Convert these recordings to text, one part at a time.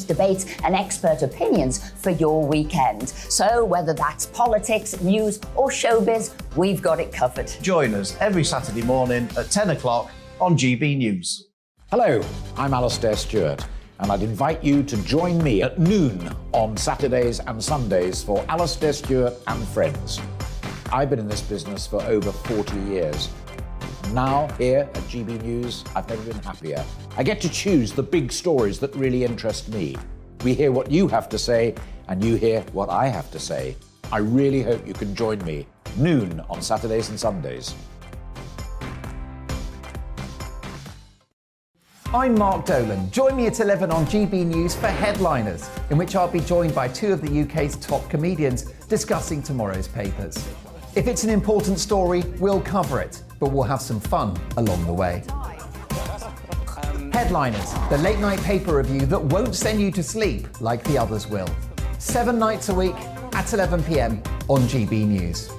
debates and expert opinions for your weekend. So whether that's politics, news or showbiz, we've got it covered. Join us every Saturday morning at 10 o'clock on GB News. Hello, I'm Alastair Stewart, and I'd invite you to join me at noon on Saturdays and Sundays for Alastair Stewart and Friends. I've been in this business for over 40 years. Now, here at GB News, I've never been happier. I get to choose the big stories that really interest me. We hear what you have to say, and you hear what I have to say. I really hope you can join me, noon on Saturdays and Sundays. I'm Mark Dolan. Join me at 11 on GB News for Headliners, in which I'll be joined by two of the UK's top comedians discussing tomorrow's papers. If it's an important story, we'll cover it, but we'll have some fun along the way. Headliners, the late-night paper review that won't send you to sleep like the others will. 7 nights a week at 11 p.m. on GB News.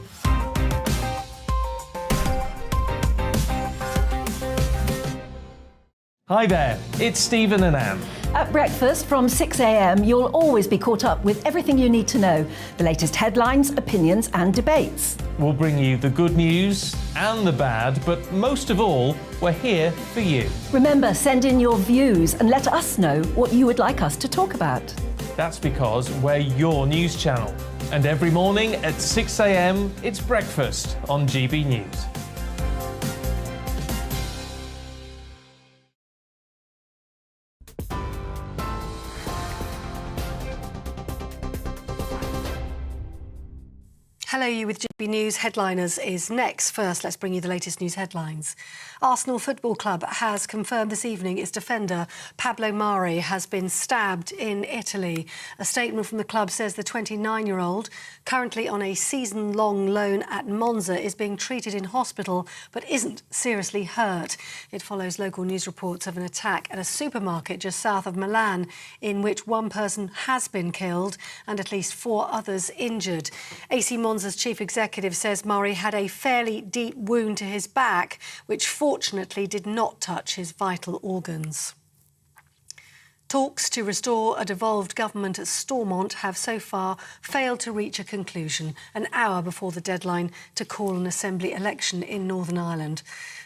Hi there, it's Stephen and Anne. At breakfast from 6 a.m, you'll always be caught up with everything you need to know, the latest headlines, opinions and debates. We'll bring you the good news and the bad, but most of all, we're here for you. Remember, send in your views and let us know what you would like us to talk about. That's because we're your news channel. And every morning at 6 a.m, it's breakfast on GB News. Hello, you with GB News. Headliners is next. First, let's bring you the latest news headlines. Arsenal Football Club has confirmed this evening its defender, Pablo Mari, has been stabbed in Italy. A statement from the club says the 29-year-old, currently on a season-long loan at Monza, is being treated in hospital but isn't seriously hurt. It follows local news reports of an attack at a supermarket just south of Milan, in which one person has been killed and at least 4 others injured. AC Monza's chief executive says Mari had a fairly deep wound to his back, which fortunately did not touch his vital organs. Talks to restore a devolved government at Stormont have so far failed to reach a conclusion, an hour before the deadline to call an assembly election in Northern Ireland.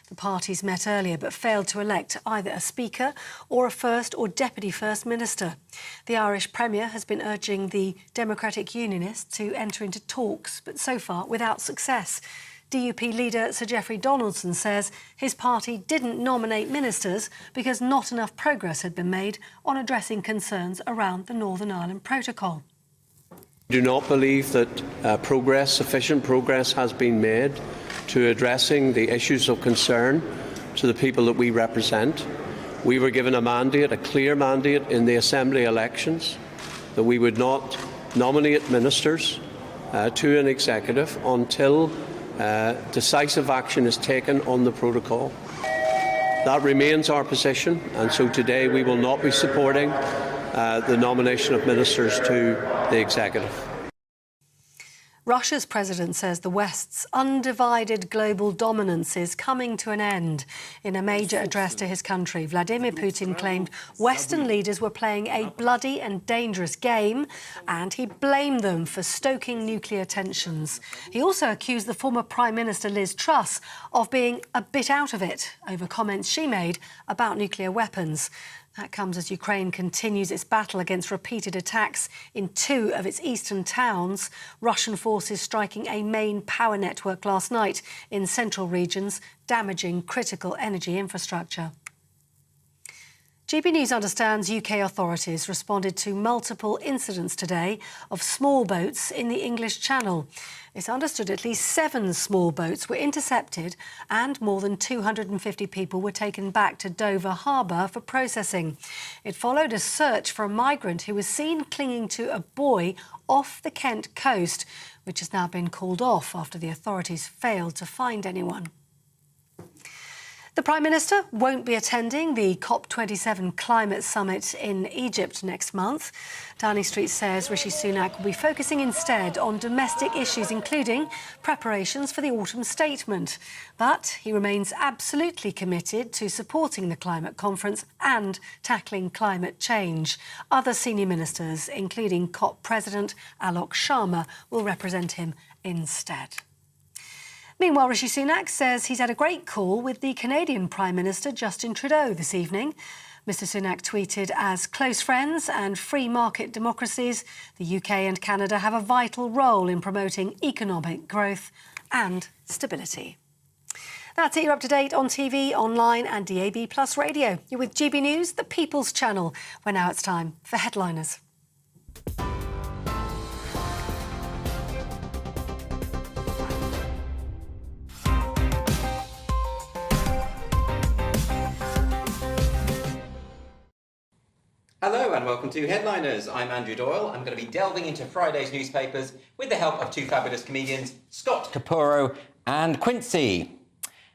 The parties met earlier but failed to elect either a Speaker or a First or Deputy First Minister. The Irish Premier has been urging the Democratic Unionists to enter into talks, but so far without success. DUP leader Sir Geoffrey Donaldson says his party didn't nominate ministers because not enough progress had been made on addressing concerns around the Northern Ireland Protocol. I do not believe that sufficient progress has been made to addressing the issues of concern to the people that we represent. We were given a mandate, a clear mandate in the Assembly elections, that we would not nominate ministers to an executive until decisive action is taken on the protocol. That remains our position, and so today we will not be supporting the nomination of ministers to the executive. Russia's president says the West's undivided global dominance is coming to an end. In a major address to his country, Vladimir Putin claimed Western leaders were playing a bloody and dangerous game, and he blamed them for stoking nuclear tensions. He also accused the former Prime Minister Liz Truss of being a bit out of it over comments she made about nuclear weapons. That comes as Ukraine continues its battle against repeated attacks in 2 of its eastern towns. Russian forces striking a main power network last night in central regions, damaging critical energy infrastructure. GB News understands UK authorities responded to multiple incidents today of small boats in the English Channel. It's understood at least 7 small boats were intercepted and more than 250 people were taken back to Dover Harbour for processing. It followed a search for a migrant who was seen clinging to a buoy off the Kent coast, which has now been called off after the authorities failed to find anyone. The Prime Minister won't be attending the COP27 climate summit in Egypt next month. Downing Street says Rishi Sunak will be focusing instead on domestic issues, including preparations for the autumn statement. But he remains absolutely committed to supporting the climate conference and tackling climate change. Other senior ministers, including COP President Alok Sharma, will represent him instead. Meanwhile, Rishi Sunak says he's had a great call with the Canadian Prime Minister Justin Trudeau this evening. Mr Sunak tweeted, "As close friends and free market democracies, the UK and Canada have a vital role in promoting economic growth and stability." That's it. You're up to date on TV, online and DAB+ radio. You're with GB News, the People's Channel, where now it's time for Headliners. Hello and welcome to Headliners. I'm Andrew Doyle. I'm going to be delving into Friday's newspapers with the help of two fabulous comedians, Scott Capurro and Quincy.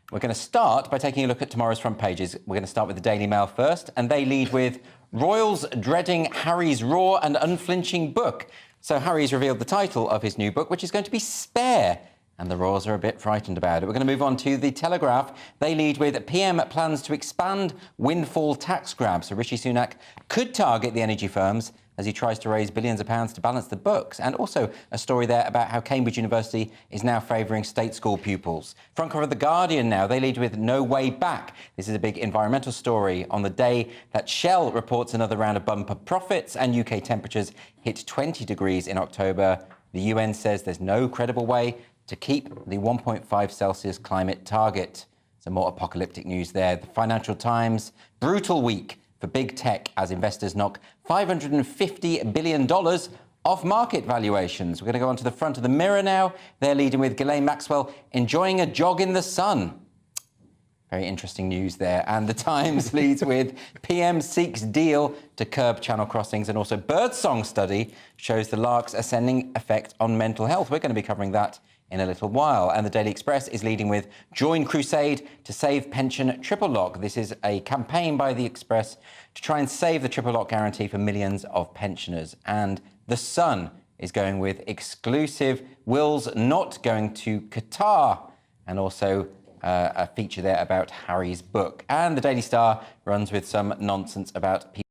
We're going to start by taking a look at tomorrow's front pages. We're going to start with the Daily Mail first, and they lead with Royals dreading Harry's raw and unflinching book. So Harry's revealed the title of his new book, which is going to be Spare. And the Royals are a bit frightened about it. We're going to move on to the Telegraph. They lead with PM plans to expand windfall tax grab. So Rishi Sunak could target the energy firms as he tries to raise billions of pounds to balance the books. And also a story there about how Cambridge University is now favouring state school pupils. Front cover of The Guardian now. They lead with No Way Back. This is a big environmental story on the day that Shell reports another round of bumper profits and UK temperatures hit 20 degrees in October. The UN says there's no credible way to keep the 1.5 Celsius climate target. Some more apocalyptic news there. The Financial Times, brutal week for big tech as investors knock $550 billion off market valuations. We're going to go on to the front of the Mirror now. They're leading with Ghislaine Maxwell enjoying a jog in the sun. Very interesting news there. And the Times leads with PM seeks deal to curb channel crossings, and also birdsong study shows the lark's ascending effect on mental health. We're going to be covering that in a little while. And the Daily Express is leading with Join Crusade to Save Pension Triple Lock. This is a campaign by the Express to try and save the triple lock guarantee for millions of pensioners. And The Sun is going with exclusive Will's not going to Qatar, and also a feature there about Harry's book. And the Daily Star runs with some nonsense about people.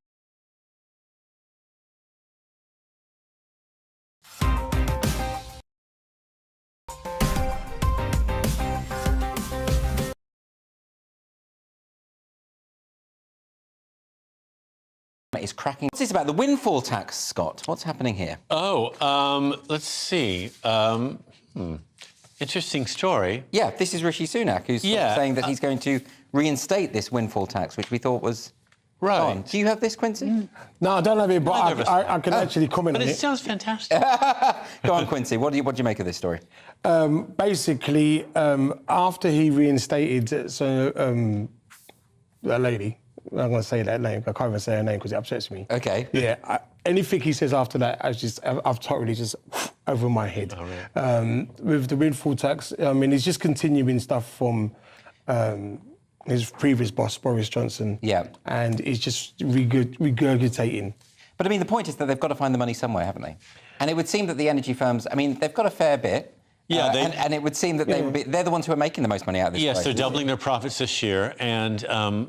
Is cracking. What's this about? The windfall tax, Scott? What's happening here? Let's see. Interesting story. Yeah, this is Rishi Sunak, who's saying that he's going to reinstate this windfall tax, which we thought was on. Do you have this, Quincy? No, I don't have it, but I can actually comment on it. But it sounds fantastic. Go on, Quincy. What do you make of this story? Basically, after he reinstated a lady, I'm going to say that name. I can't even say her name because it upsets me. Okay. Yeah. Anything he says after that, I've totally just over my head. Oh, really? With the windfall tax, I mean, he's just continuing stuff from his previous boss, Boris Johnson. Yeah. And he's just regurgitating. But I mean, the point is that they've got to find the money somewhere, haven't they? And it would seem that the energy firms, I mean, they've got a fair bit. Yeah, and it would seem that they're the ones who are making the most money out of this. Yes, place. they're doubling their profits this year, and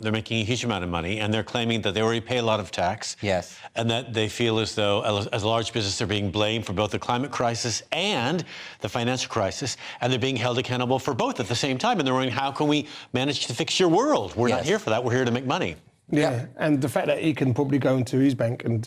they're making a huge amount of money, and they're claiming that they already pay a lot of tax. Yes. And that they feel as though, as a large business, they're being blamed for both the climate crisis and the financial crisis, and they're being held accountable for both at the same time. And they're wondering, how can we manage to fix your world? We're not here for that. We're here to make money. Yeah, and the fact that he can probably go into his bank and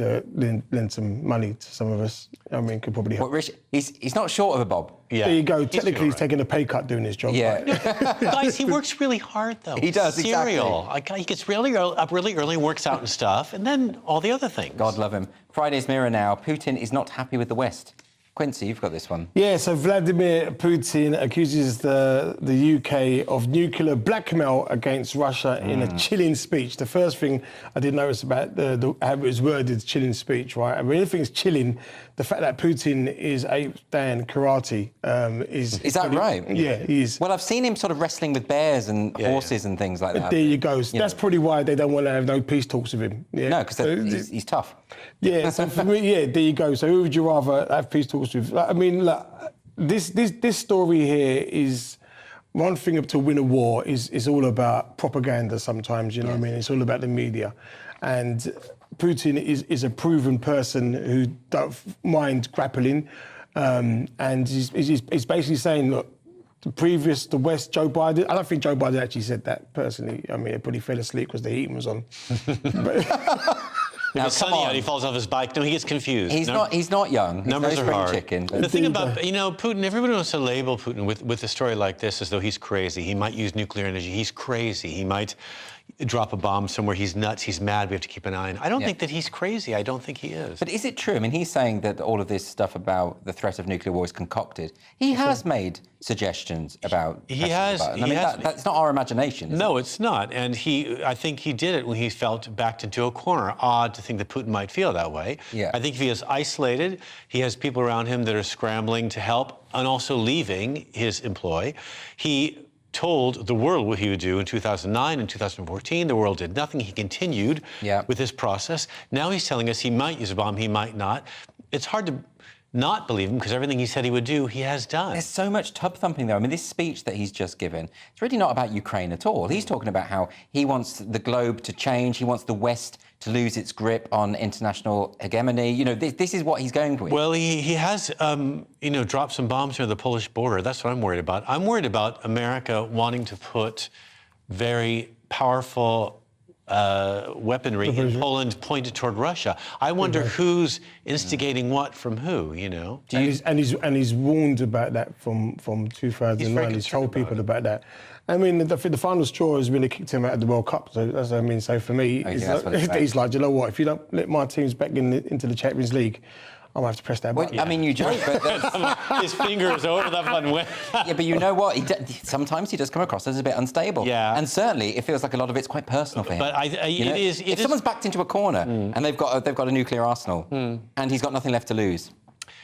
lend some money to some of us, I mean, could probably help. What, Rich, he's not short of a bob. Yeah. There you go. Technically, he's taking a pay cut doing his job. Yeah. Right? Guys, he works really hard, though. He does, Serial. He gets up really early, works out and stuff, and then all the other things. God love him. Friday's Mirror now. Putin is not happy with the West. Quincy, you've got this one. Yeah, so Vladimir Putin accuses the UK of nuclear blackmail against Russia in a chilling speech. The first thing I did notice about how it was worded, chilling speech, right? I mean, anything's chilling. The fact that Putin is Dan karate is... Is that right? Yeah, he is. Well, I've seen him sort of wrestling with bears and horses and things like that. There you go. So that's probably why they don't want to have no peace talks with him. Yeah. No, because he's tough. Yeah, so for me, there you go. So who would you rather have peace talks with? Like, I mean, look, this story here is one thing to win a war is all about propaganda sometimes, you know what I mean? It's all about the media. And Putin is a proven person who don't mind grappling. And he's basically saying, look, the West, Joe Biden, I don't think Joe Biden actually said that personally. I mean, he probably fell asleep because the heating was on. If it's sunny out, he falls off his bike. No, he gets confused. He's not young. Numbers are hard. Chicken. The thing about, Putin, everybody wants to label Putin with a story like this as though he's crazy. He might use nuclear energy. He's crazy. He might drop a bomb somewhere. He's nuts. He's mad. We have to keep an eye on. I don't think that he's crazy. I don't think he is. But is it true? I mean, he's saying that all of this stuff about the threat of nuclear war is concocted. He has made suggestions about... That's not our imagination, is it? It's not. And I think he did it when he felt backed into a corner. Odd to think that Putin might feel that way. Yeah. I think if he is isolated, he has people around him that are scrambling to help and also leaving his employ. He told the world what he would do in 2009 and 2014. The world did nothing. He continued with this process. Now he's telling us he might use a bomb, he might not. It's hard to not believe him because everything he said he would do, he has done. There's so much tub thumping though. I mean, this speech that he's just given, it's really not about Ukraine at all. He's talking about how he wants the globe to change. He wants the West to lose its grip on international hegemony. You know, this is what he's going with. Well, he has, dropped some bombs near the Polish border. That's what I'm worried about. I'm worried about America wanting to put very powerful weaponry in Poland pointed toward Russia. I wonder who's instigating what from who, you know? And he's warned about that from 2009. He's told people about that. I mean, the final straw has really kicked him out of the World Cup. So that's what I mean. So for me, he's like, you know what? If you don't let my teams back into the Champions League, I'm gonna have to press that button. I mean, you joke, but his finger is over that button. Yeah, but you know what? Sometimes he does come across as a bit unstable. Yeah. And certainly, it feels like a lot of it's quite personal for him. But if someone's backed into a corner and they've got a nuclear arsenal and he's got nothing left to lose.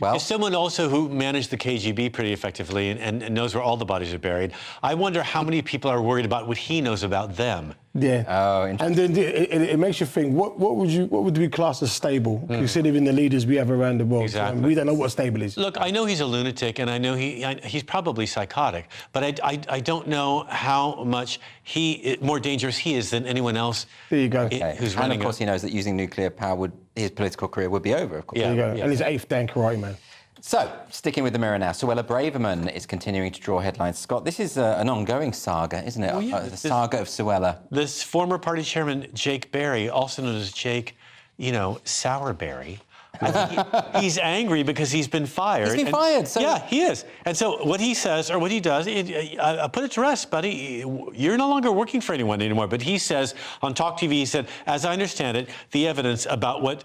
Well, as someone also who managed the KGB pretty effectively and knows where all the bodies are buried, I wonder how many people are worried about what he knows about them. Yeah. Oh, interesting. And then it makes you think, what would we class as stable, considering the leaders we have around the world? Exactly. We don't know what stable is. Look, I know he's a lunatic, and I know he's probably psychotic, but I don't know how much more dangerous he is than anyone else. There you go. Who's and running of course, he knows that using nuclear power his political career would be over, of course. There you go. And he's 8th Dan karate man. So, sticking with the Mirror now, Suella Braverman is continuing to draw headlines. Scott, this is an ongoing saga, isn't it? The saga of Suella. This former party chairman, Jake Berry, also known as Jake, Sourberry, I think he's angry because he's been fired. He's been fired. So yeah, he is. And so what he says, or what he does, I put it to rest, buddy. You're no longer working for anyone anymore. But he says on Talk TV, he said, as I understand it, the evidence about what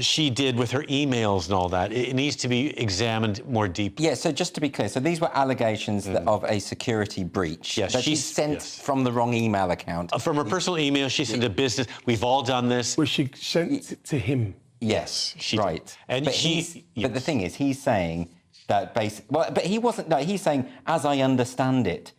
she did with her emails and all that, it needs to be examined more deeply. Yeah, so just to be clear, so these were allegations of a security breach that she sent from the wrong email account. From her personal email, she sent a business. We've all done this. Well, she sent it to him. Yes, right. And but the thing is, he's saying that but he wasn't. No, he's saying, as I understand it,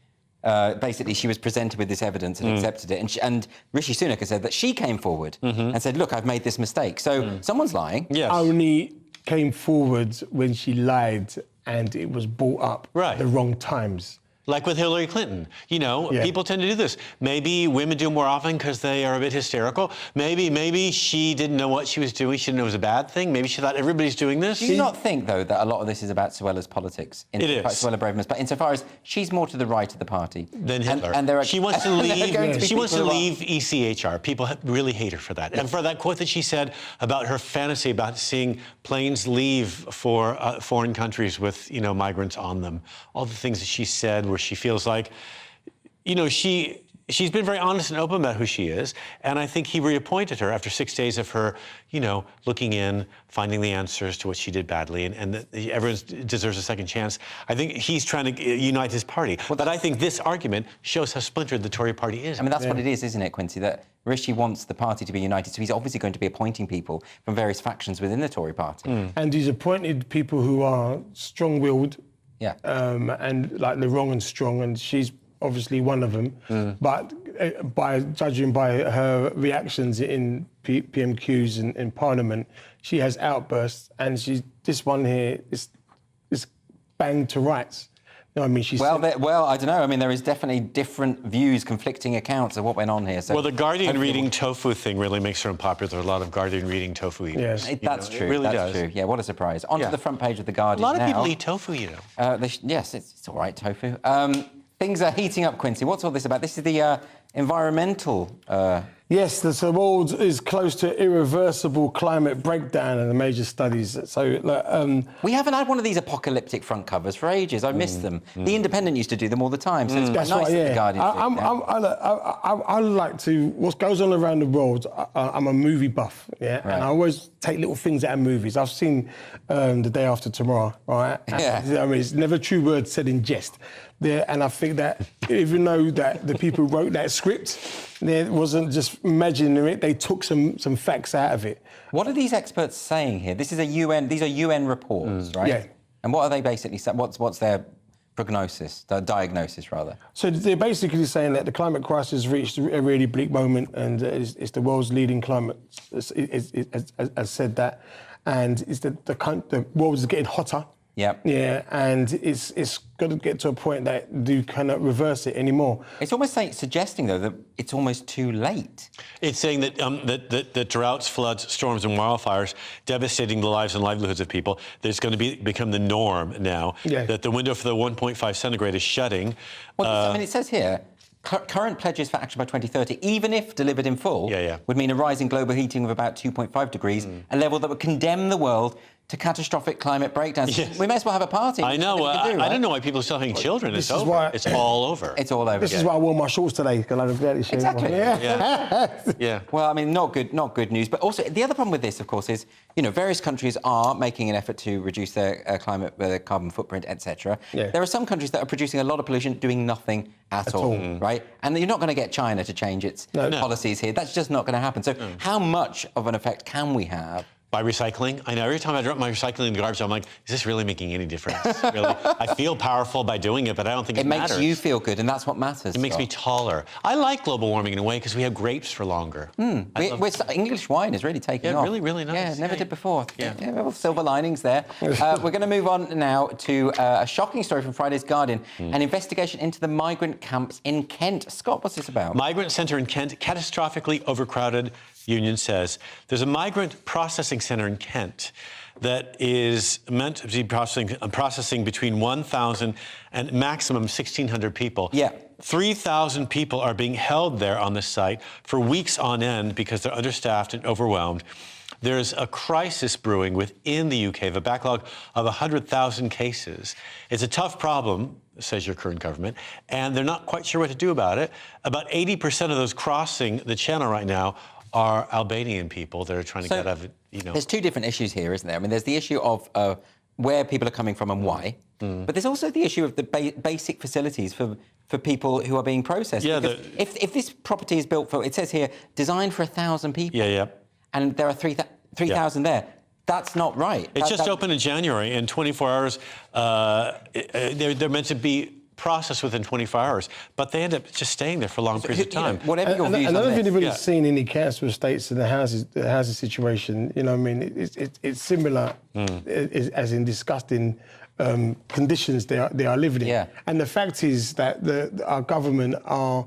basically she was presented with this evidence and accepted it, and Rishi Sunak has said that she came forward and said, "Look, I've made this mistake." So someone's lying. Yes. Only came forward when she lied, and it was brought up at the wrong times. Like with Hillary Clinton. People tend to do this. Maybe women do it more often because they are a bit hysterical. Maybe she didn't know what she was doing. She didn't know it was a bad thing. Maybe she thought everybody's doing this. Do you not think, though, that a lot of this is about Suella's politics? It is. Suella Braverman's, but insofar as she's more to the right of the party than Hitler. And she wants to leave. She wants to leave ECHR. People really hate her for that. And for that quote that she said about her fantasy about seeing planes leave for foreign countries with migrants on them. All the things that she said, where she feels like, she's been very honest and open about who she is, and I think he reappointed her after 6 days of her, looking in, finding the answers to what she did badly, and that everyone deserves a second chance. I think he's trying to unite his party. But I think this argument shows how splintered the Tory party is. I mean, that's what it is, isn't it, Quincy? That Rishi wants the party to be united, so he's obviously going to be appointing people from various factions within the Tory party. And he's appointed people who are strong-willed, yeah, and like the wrong and strong, and she's obviously one of them. But by judging by her reactions in PMQs in Parliament, she has outbursts, and this one here is banged to rights. You know what I mean? Well, I don't know. I mean, there is definitely different views, conflicting accounts of what went on here. So well, the Guardian reading tofu thing really makes her unpopular. There are a lot of Guardian reading tofu eaters. Yes. That's true. It really That's does. true. Yeah, what a surprise. Onto the front page of the Guardian now. A lot of people eat tofu, Yes, it's all right, tofu. Things are heating up, Quincy. What's all this about? This is the environmental... Yes, the world is close to irreversible climate breakdown in the major studies. So, we haven't had one of these apocalyptic front covers for ages. I miss them. The Independent used to do them all the time, so it's quite nice that the Guardian I like to... What goes on around the world, I'm a movie buff, yeah? Right. And I always take little things out of movies. I've seen The Day After Tomorrow, right? And, I mean, it's never a true word said in jest. And I think that even though that the people who wrote that script, there wasn't just imagining it, they took some facts out of it. What are these experts saying here? These are UN reports, right? Yeah. And what are they basically saying? What's their prognosis, their diagnosis, rather? So they're basically saying that the climate crisis reached a really bleak moment, and it's the world's leading climate has said that, and it's the world is getting hotter. Yep. Yeah, and it's got to get to a point that you cannot reverse it anymore. It's almost suggesting, though, that it's almost too late. It's saying that that droughts, floods, storms, and wildfires devastating the lives and livelihoods of people. There's going to become the norm now. Yeah. That the window for the 1.5 centigrade is shutting. Well, I mean, it says here, current pledges for action by 2030, even if delivered in full, would mean a rise in global heating of about 2.5 degrees, a level that would condemn the world to catastrophic climate breakdowns. Yes. We may as well have a party. I know. I don't know why people are still having children. It's over. It's all over. It's all over. This is why I wore my shorts today. Exactly. Yeah. Well, I mean, not good news. But also, the other problem with this, of course, is various countries are making an effort to reduce their carbon footprint, etc. Yeah. There are some countries that are producing a lot of pollution, doing nothing at all, right? And you're not going to get China to change its policies here. That's just not going to happen. So, how much of an effect can we have? By recycling? I know every time I drop my recycling in the garbage, I'm like, is this really making any difference? Really? I feel powerful by doing it, but I don't think it matters. It makes you feel good, and that's what matters. It makes me taller. I like global warming in a way because we have grapes for longer. English wine is really taking off. Really, really nice. Yeah, never did before. Yeah. Well, silver linings there. We're going to move on now to a shocking story from Friday's Guardian, an investigation into the migrant camps in Kent. Scott, what's this about? Migrant centre in Kent, catastrophically overcrowded, Union says. There's a migrant processing centre in Kent that is meant to be processing between 1,000 and maximum 1,600 people. Yeah. 3,000 people are being held there on the site for weeks on end because they're understaffed and overwhelmed. There's a crisis brewing within the UK of a backlog of 100,000 cases. It's a tough problem, says your current government, and they're not quite sure what to do about it. About 80% of those crossing the channel right now are Albanian people that are trying to get out of it, There's two different issues here, isn't there? I mean, there's the issue of where people are coming from and why, but there's also the issue of the basic facilities for people who are being processed. Yeah, if this property is built for, it says here, designed for 1,000 people. Yeah. And there are 3,000 there. That's not right. It just opened in January. In 24 hours, they're meant to be processed within 24 hours, but they end up just staying there for long periods of time. Whatever your views on I don't think this. anybody's seen any council estates in the housing situation. I mean, it's similar, as in disgusting conditions they are living in. Yeah. And the fact is that our government are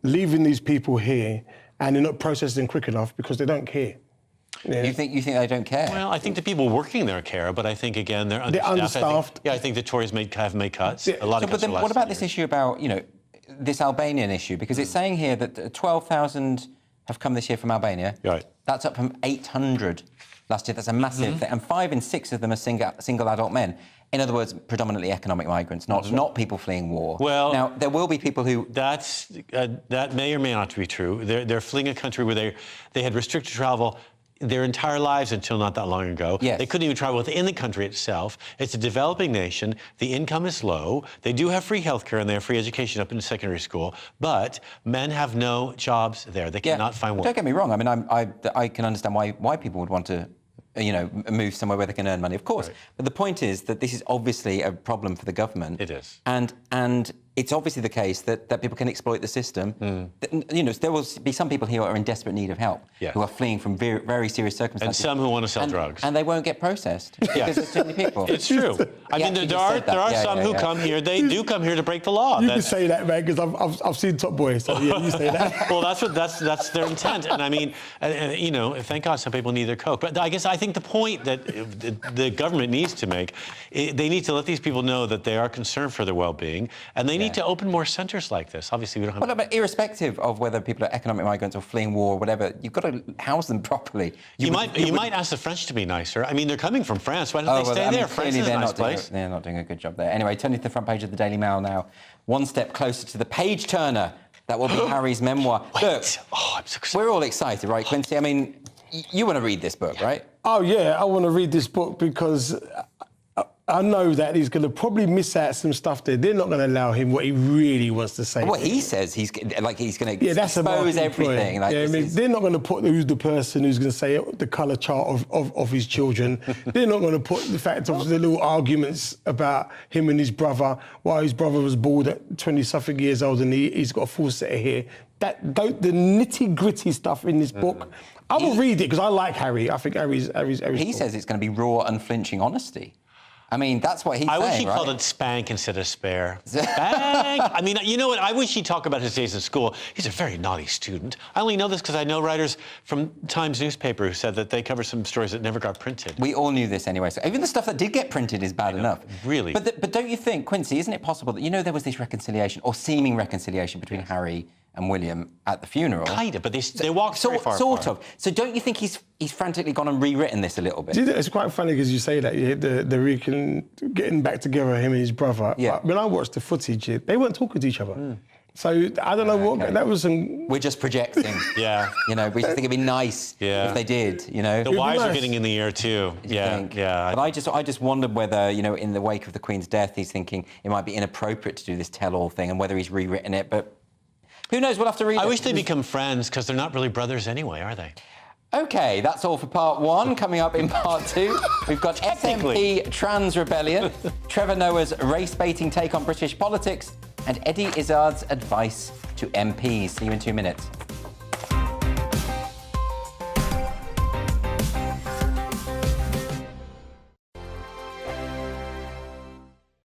leaving these people here, and they're not processing quick enough because they don't care. Yeah. You think they don't care? Well, I think the people working there care, but I think, again, they're understaffed. I think the Tories have made cuts. Yeah. A lot of cuts. But then what about this issue about, this Albanian issue? Because it's saying here that 12,000 have come this year from Albania. Right. That's up from 800 last year. That's a massive thing. And 5 in 6 of them are single adult men. In other words, predominantly economic migrants, not people fleeing war. Well, now there will be people who that may or may not be true. They're fleeing a country where they had restricted travel their entire lives until not that long ago. Yes. They couldn't even travel within the country itself. It's a developing nation. The income is low. They do have free healthcare and they have free education up into secondary school, but men have no jobs there. They cannot find work. Don't get me wrong. I mean, I can understand why people would want to, move somewhere where they can earn money, of course. Right. But the point is that this is obviously a problem for the government. It is. And it's obviously the case that people can exploit the system. There will be some people here who are in desperate need of help, who are fleeing from very, very serious circumstances. And some who want to sell drugs. And they won't get processed because there's too many people. It's true. I mean, there are some who come here, they do come here to break the law. You can say that, man, because I've seen Top Boy, so yeah, you say that. Well, that's their intent. And I mean, thank God some people need their coke. But I think the point that the government needs to make, they need to let these people know that they are concerned for their well-being, and they need to open more centres like this. Obviously, we don't have... Well, but irrespective of whether people are economic migrants or fleeing war or whatever, you've got to house them properly. You might ask the French to be nicer. I mean, they're coming from France. Why don't they stay there? France is a nice place. They're not doing a good job there. Anyway, turning to the front page of the Daily Mail now. One step closer to the page-turner. That will be Harry's memoir. Look, I'm so excited. We're all excited, right, Quincy? I mean, you want to read this book, right? Oh, yeah, I want to read this book because I know that he's going to probably miss out some stuff there. They're not going to allow him what he really wants to say. What he says, he's going to that's expose everything. Like, they're not going to put who's the person who's going to say the colour chart of his children. They're not going to put the fact of the little arguments about him and his brother, why his brother was bald at 20-something years old and he's got a full set of hair. The nitty-gritty stuff in this book, I will read it because I like Harry. I think Harry's He says it's going to be raw, unflinching honesty. I mean, that's what he's saying, I wish he right? called it spank instead of spare. Spank! I mean, you know what? I wish he'd talk about his days in school. He's a very naughty student. I only know this because I know writers from Times newspaper who said that they cover some stories that never got printed. We all knew this anyway. So even the stuff that did get printed is bad enough. Really. But don't you think, Quincy, isn't it possible that, there was this reconciliation, or seeming reconciliation between Harry and William at the funeral? Kind of, but they walked very far Sort apart. of. So don't you think he's frantically gone and rewritten this a little bit? It's quite funny because you say that, the getting back together, him and his brother. Yeah. But when I watched the footage, they weren't talking to each other. So I don't know what that was. We're just projecting. Yeah. We just think it'd be nice if they did. The wires are getting in the air too. Yeah. But I just wondered whether in the wake of the Queen's death, he's thinking it might be inappropriate to do this tell-all thing, and whether he's rewritten it. But who knows? We'll have to read it. I wish they'd become friends because they're not really brothers anyway, are they? OK, that's all for part one. Coming up in part two, we've got SNP Trans Rebellion, Trevor Noah's race-baiting take on British politics, and Eddie Izzard's advice to MPs. See you in 2 minutes.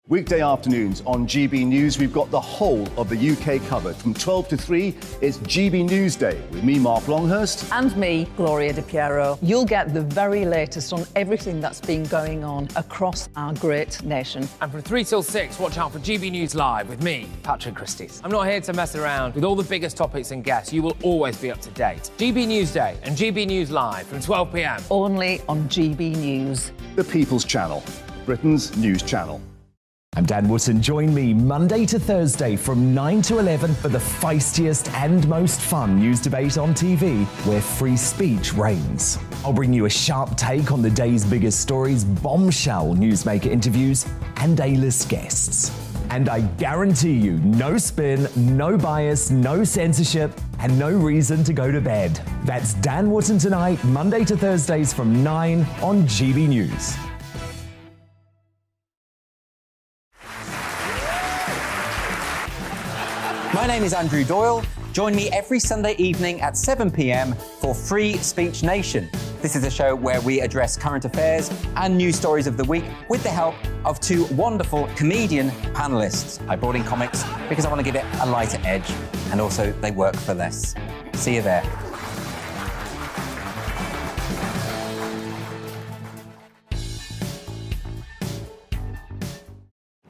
Weekday afternoons on GB News, we've got the whole of the UK covered. From 12 to 3, it's GB News Day with me, Mark Longhurst. And me, Gloria Di Piero. You'll get the very latest on everything that's been going on across our great nation. And from 3 till 6, watch out for GB News Live with me, Patrick Christys. I'm not here to mess around. With all the biggest topics and guests, you will always be up to date. GB News Day and GB News Live from 12 p.m. Only on GB News. The People's Channel, Britain's news channel. I'm Dan Wootton. Join me Monday to Thursday from 9 to 11 for the feistiest and most fun news debate on TV, where free speech reigns. I'll bring you a sharp take on the day's biggest stories, bombshell newsmaker interviews, and A-list guests. And I guarantee you, no spin, no bias, no censorship, and no reason to go to bed. That's Dan Wootton tonight, Monday to Thursdays from 9 on GB News. My name is Andrew Doyle. Join me every Sunday evening at 7 p.m. for Free Speech Nation. This is a show where we address current affairs and news stories of the week with the help of two wonderful comedian panellists. I brought in comics because I want to give it a lighter edge, and also they work for less. See you there.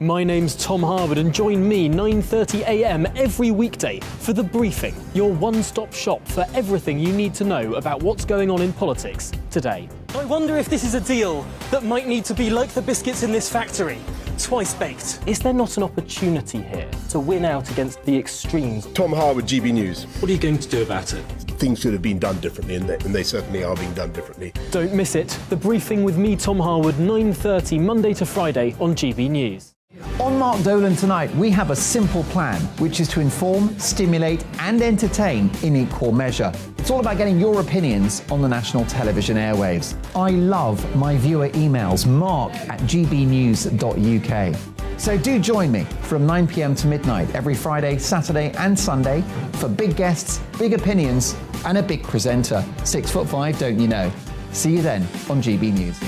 My name's Tom Harwood, and join me 9:30 a.m. every weekday for The Briefing, your one-stop shop for everything you need to know about what's going on in politics today. I wonder if this is a deal that might need to be like the biscuits in this factory, twice baked. Is there not an opportunity here to win out against the extremes? Tom Harwood, GB News. What are you going to do about it? Things should have been done differently, and they certainly are being done differently. Don't miss it. The Briefing with me, Tom Harwood, 9:30 Monday to Friday on GB News. On Mark Dolan tonight, we have a simple plan, which is to inform, stimulate and entertain in equal measure. It's all about getting your opinions on the national television airwaves. I love my viewer emails, mark@gbnews.uk. So do join me from 9 p.m. to midnight every Friday, Saturday and Sunday for big guests, big opinions and a big presenter. 6'5", don't you know? See you then on GB News.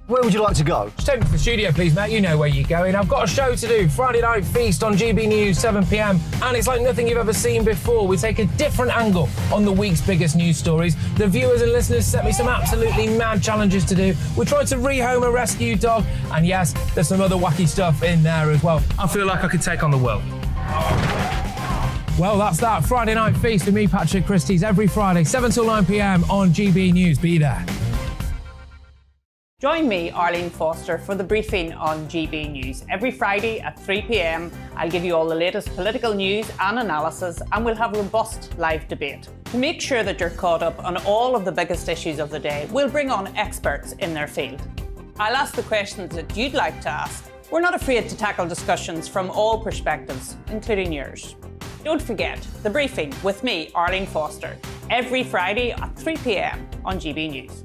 Where would you like to go? Just take me to the studio, please, Matt. You know where you're going. I've got a show to do. Friday Night Feast on GB News, 7 p.m. And it's like nothing you've ever seen before. We take a different angle on the week's biggest news stories. The viewers and listeners set me some absolutely mad challenges to do. We tried to rehome a rescue dog. And yes, there's some other wacky stuff in there as well. I feel like I could take on the world. Well, that's that. Friday Night Feast with me, Patrick Christie's, every Friday, 7 till 9 p.m. on GB News. Be there. Join me, Arlene Foster, for the briefing on GB News. Every Friday at 3 p.m, I'll give you all the latest political news and analysis, and we'll have robust live debate. To make sure that you're caught up on all of the biggest issues of the day, we'll bring on experts in their field. I'll ask the questions that you'd like to ask. We're not afraid to tackle discussions from all perspectives, including yours. Don't forget, the briefing with me, Arlene Foster, every Friday at 3 p.m. on GB News.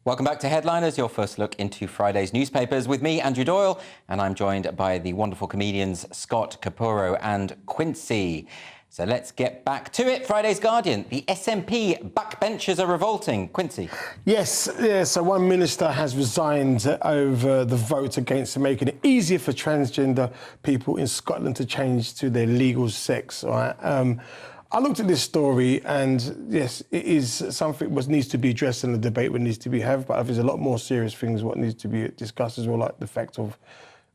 Welcome back to Headliners, your first look into Friday's newspapers with me, Andrew Doyle, and I'm joined by the wonderful comedians Scott Capurro and Quincy. So let's get back to it. Friday's Guardian, the SNP backbenchers are revolting. Quincy. Yes, so one minister has resigned over the vote against making it easier for transgender people in Scotland to change to their legal sex. Right? I looked at this story and, yes, it is something that needs to be addressed in the debate what needs to be had, but there's a lot more serious things what needs to be discussed as well, like the fact of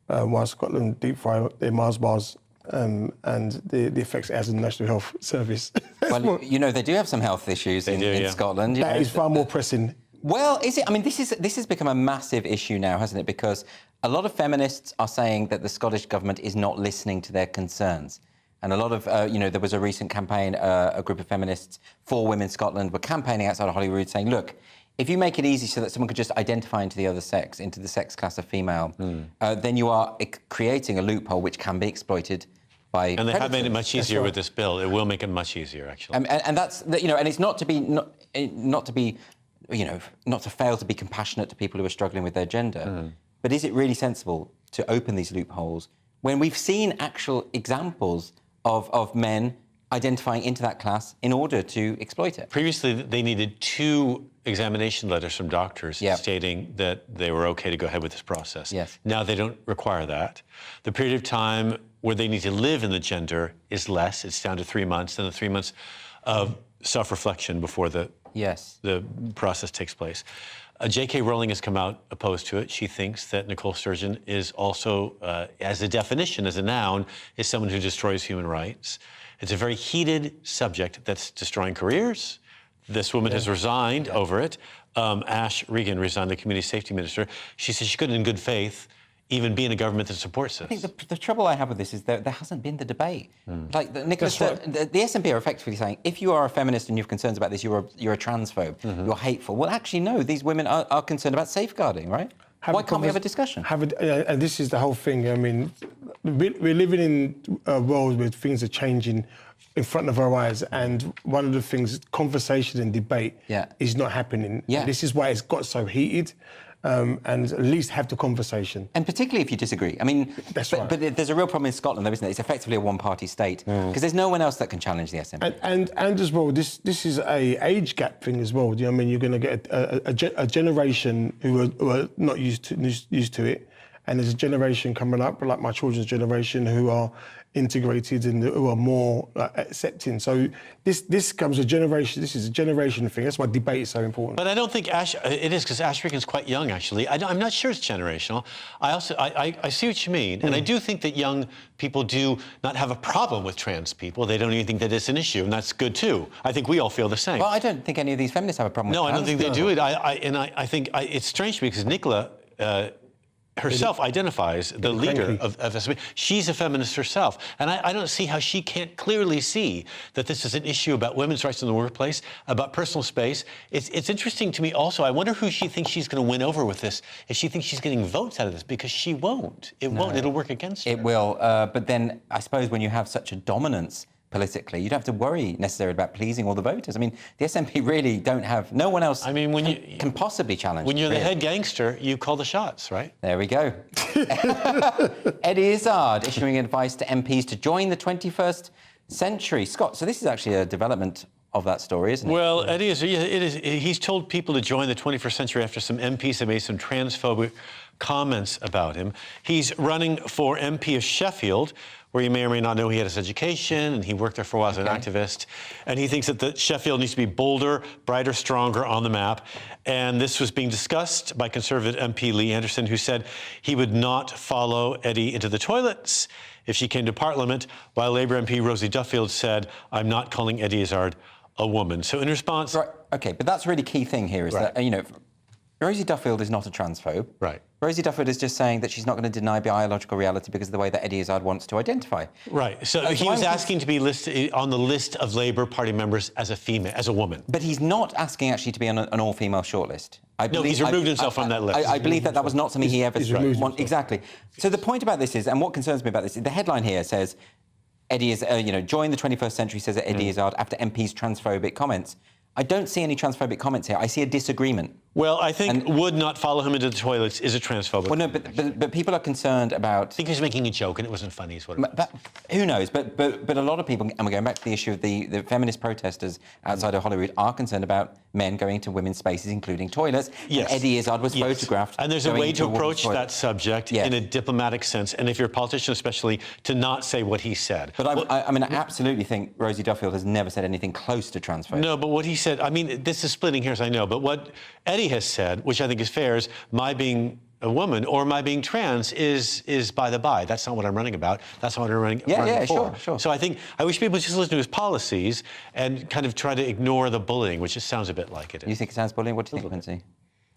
why Scotland deep fry their Mars bars and the effects it has on the National Health Service. Well, you know, they do have some health issues in Scotland. That is far more pressing. Well, is it? I mean, this has become a massive issue now, hasn't it? Because a lot of feminists are saying that the Scottish government is not listening to their concerns. And a lot of, there was a recent campaign, a group of feminists for Women Scotland were campaigning outside of Holyrood saying, look, if you make it easy so that someone could just identify into the other sex, into the sex class of female, then you are creating a loophole which can be exploited by And they have made it much easier with this bill. It will make it much easier, actually. And that's, and it's not to fail to be compassionate to people who are struggling with their gender. But is it really sensible to open these loopholes when we've seen actual examples of men identifying into that class in order to exploit it? Previously, they needed 2 examination letters from doctors stating that they were okay to go ahead with this process. Yes. Now they don't require that. The period of time where they need to live in the gender is less. It's down to 3 months, and the 3 months of self-reflection before the process takes place. J.K. Rowling has come out opposed to it. She thinks that Nicole Sturgeon is also, as a definition, as a noun, is someone who destroys human rights. It's a very heated subject that's destroying careers. This woman has resigned over it. Ash Regan resigned, the community safety minister. She said she couldn't, in good faith, even be in a government that supports this. I think the trouble I have with this is there hasn't been the debate. Like the SNP are effectively saying, if you are a feminist and you have concerns about this, you're a transphobe, you're hateful. Well, actually, no, these women are concerned about safeguarding, right? Why can't we have a discussion? And this is the whole thing. I mean, we're living in a world where things are changing in front of our eyes, and one of the things, conversation and debate is not happening. Yeah. This is why it's got so heated. And at least have the conversation. And particularly if you disagree. I mean, but there's a real problem in Scotland, though, isn't it? It's effectively a one-party state because there's no one else that can challenge the SNP. And as well, this is a age gap thing as well. Do you know what I mean? You're going to get a generation who are not used to it, And there's a generation coming up, like my children's generation, who are integrated and who are more accepting. So this comes a generation. This is a generation thing. That's why debate is so important. But I don't think it is, because Ash Regan's quite young, actually. I'm not sure it's generational. I see what you mean, and I do think that young people do not have a problem with trans people. They don't even think that it's an issue, and that's good too. I think we all feel the same. Well, I don't think any of these feminists have a problem with trans. No, I don't think they do it. I think it's strange because Nicola herself identifies the leader of SB. She's a feminist herself. And I don't see how she can't clearly see that this is an issue about women's rights in the workplace, about personal space. It's interesting to me also. I wonder who she thinks she's going to win over with this. If she thinks she's getting votes out of this, because she won't. It won't. It'll work against her. It will. But then I suppose when you have such a dominance politically, you don't have to worry necessarily about pleasing all the voters. I mean, the SNP really don't have... No one else can possibly challenge. When you're the head gangster, you call the shots, right? There we go. Eddie Izzard issuing advice to MPs to join the 21st century. Scott, so this is actually a development of that story, isn't it? Well, Eddie Izzard, he's told people to join the 21st century after some MPs have made some transphobic comments about him. He's running for MP of Sheffield, where you may or may not know he had his education, and he worked there for a while as an activist. And he thinks that Sheffield needs to be bolder, brighter, stronger on the map. And this was being discussed by Conservative MP Lee Anderson, who said he would not follow Eddie into the toilets if she came to Parliament, while Labour MP Rosie Duffield said, I'm not calling Eddie Izzard a woman. So in response... Right, OK, but that's a really key thing here, is that, you know, Rosie Duffield is not a transphobe. Right. Rosie Duffield is just saying that she's not going to deny biological reality because of the way that Eddie Izzard wants to identify. Right. So he was asking to be listed on the list of Labour Party members as a female, as a woman. But he's not asking actually to be on an all-female shortlist. No, he's removed himself from that list. I believe that was not something he ever wanted. Exactly. So the point about this is, and what concerns me about this, the headline here says, Eddie is, join the 21st century, says that Eddie Izzard after MP's transphobic comments. I don't see any transphobic comments here. I see a disagreement. Well, I think would not follow him into the toilets is a transphobic. Well, no, but people are concerned about... I think he was making a joke and it wasn't funny, is what it was. But who knows? But a lot of people, and we're going back to the issue of the feminist protesters outside of Hollywood, are concerned about men going to women's spaces, including toilets. Yes. And Eddie Izzard was photographed. And there's a way to approach that subject in a diplomatic sense, and if you're a politician especially, to not say what he said. But I mean, I absolutely think Rosie Duffield has never said anything close to transphobic. No, but what he said, I mean, this is splitting hairs, I know, but what Eddie has said, which I think is fair, is my being a woman or my being trans is by the by. That's not what I'm running about. That's not what I'm running for. Sure. So I wish people would just listen to his policies and kind of try to ignore the bullying, which just sounds a bit like it is. You think it sounds bullying? What do you think, Quincy?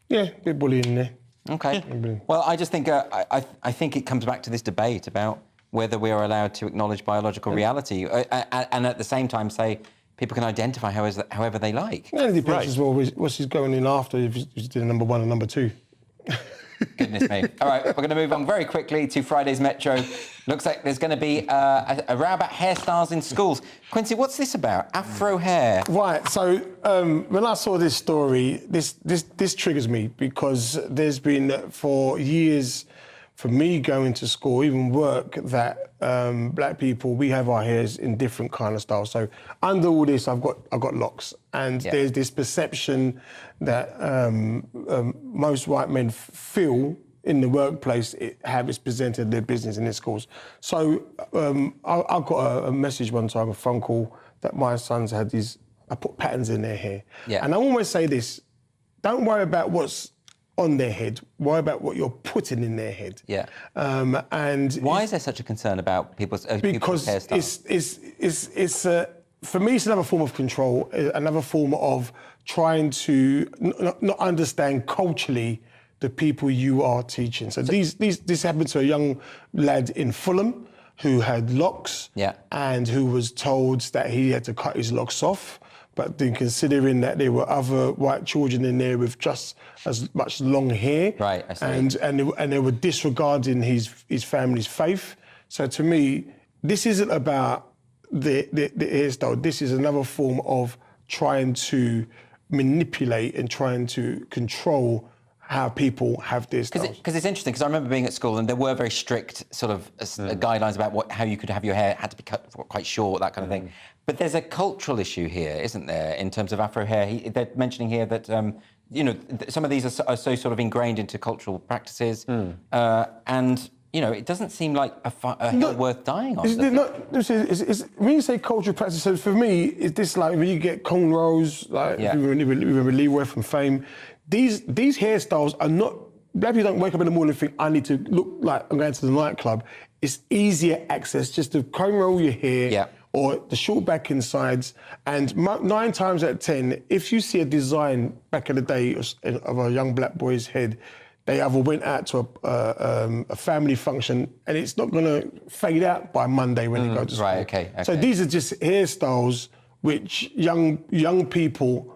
Yeah, a bit bullying there. OK. Well, I just think I think it comes back to this debate about whether we are allowed to acknowledge biological reality and at the same time say people can identify however they like. Yeah, it depends as well what's he's going in after, if he's doing number one and number two. Goodness me. All right, we're going to move on very quickly to Friday's Metro. Looks like there's going to be a row about hairstyles in schools. Quincy, what's this about? Afro hair. Right, so when I saw this story, this triggers me because there's been for years, for me going to school, even work, that black people, we have our hairs in different kind of styles. So under all this, I've got locks, and there's this perception that most white men feel in the workplace how it's presented their business in their schools. So I got a message one time, a phone call, that my sons had I put patterns in their hair. Yeah. And I always say this, don't worry about what's on their head, worry about what you're putting in their head. Yeah. And why is there such a concern about people's hairstyles? Because it's for me, it's another form of control, another form of trying to not understand culturally the people you are teaching. So this happened to a young lad in Fulham who had locks, and who was told that he had to cut his locks off. But then considering that there were other white children in there with just as much long hair, right, I see. and they were disregarding his family's faith. So to me, this isn't about the hairstyle. This is another form of trying to manipulate and trying to control how people have their styles. Because it's interesting, because I remember being at school and there were very strict sort of guidelines about how you could have your hair, had to be cut quite short, that kind of thing. But there's a cultural issue here, isn't there, in terms of Afro hair? They're mentioning here that some of these are so sort of ingrained into cultural practices, and it doesn't seem like a hill worth dying on. When you say cultural practice, so for me, is this like when you get cornrows, like with Leroy from Fame? These hairstyles are not. Black people don't wake up in the morning and think, I need to look like I'm going to the nightclub. It's easier access just to comb roll your hair or the short back insides. And 9 times out of 10, if you see a design back in the day of a young black boy's head, they either went out to a family function and it's not going to fade out by Monday when they go to school. Right, okay. So these are just hairstyles which young people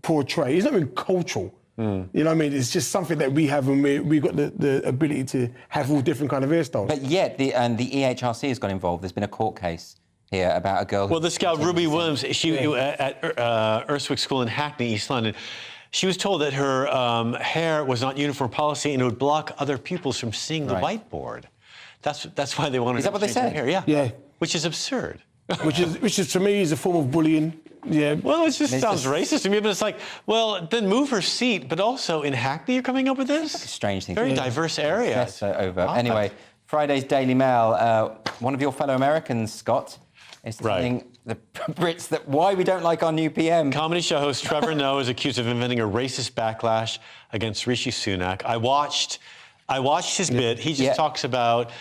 portray. It's not even cultural. You know what I mean? It's just something that we have, and we've got the ability to have all different kind of hairstyles. But yet, the EHRC has got involved. There's been a court case here about a girl. Well, this gal, Ruby Williams, she at Urswick School in Hackney, East London, she was told that her hair was not uniform policy and it would block other pupils from seeing the whiteboard. That's why they wanted. Is that what they said? Hair. Yeah. Yeah. Which is absurd. which is to me is a form of bullying. Yeah. Well, it just sounds racist to me, but it's like, well, then move her seat. But also in Hackney, you're coming up with this? It's a strange thing. Very diverse area. Yes, over. Anyway, Friday's Daily Mail. One of your fellow Americans, Scott, is telling the Brits that why we don't like our new PM. Comedy show host Trevor Noah is accused of inventing a racist backlash against Rishi Sunak. I watched his bit. He just talks about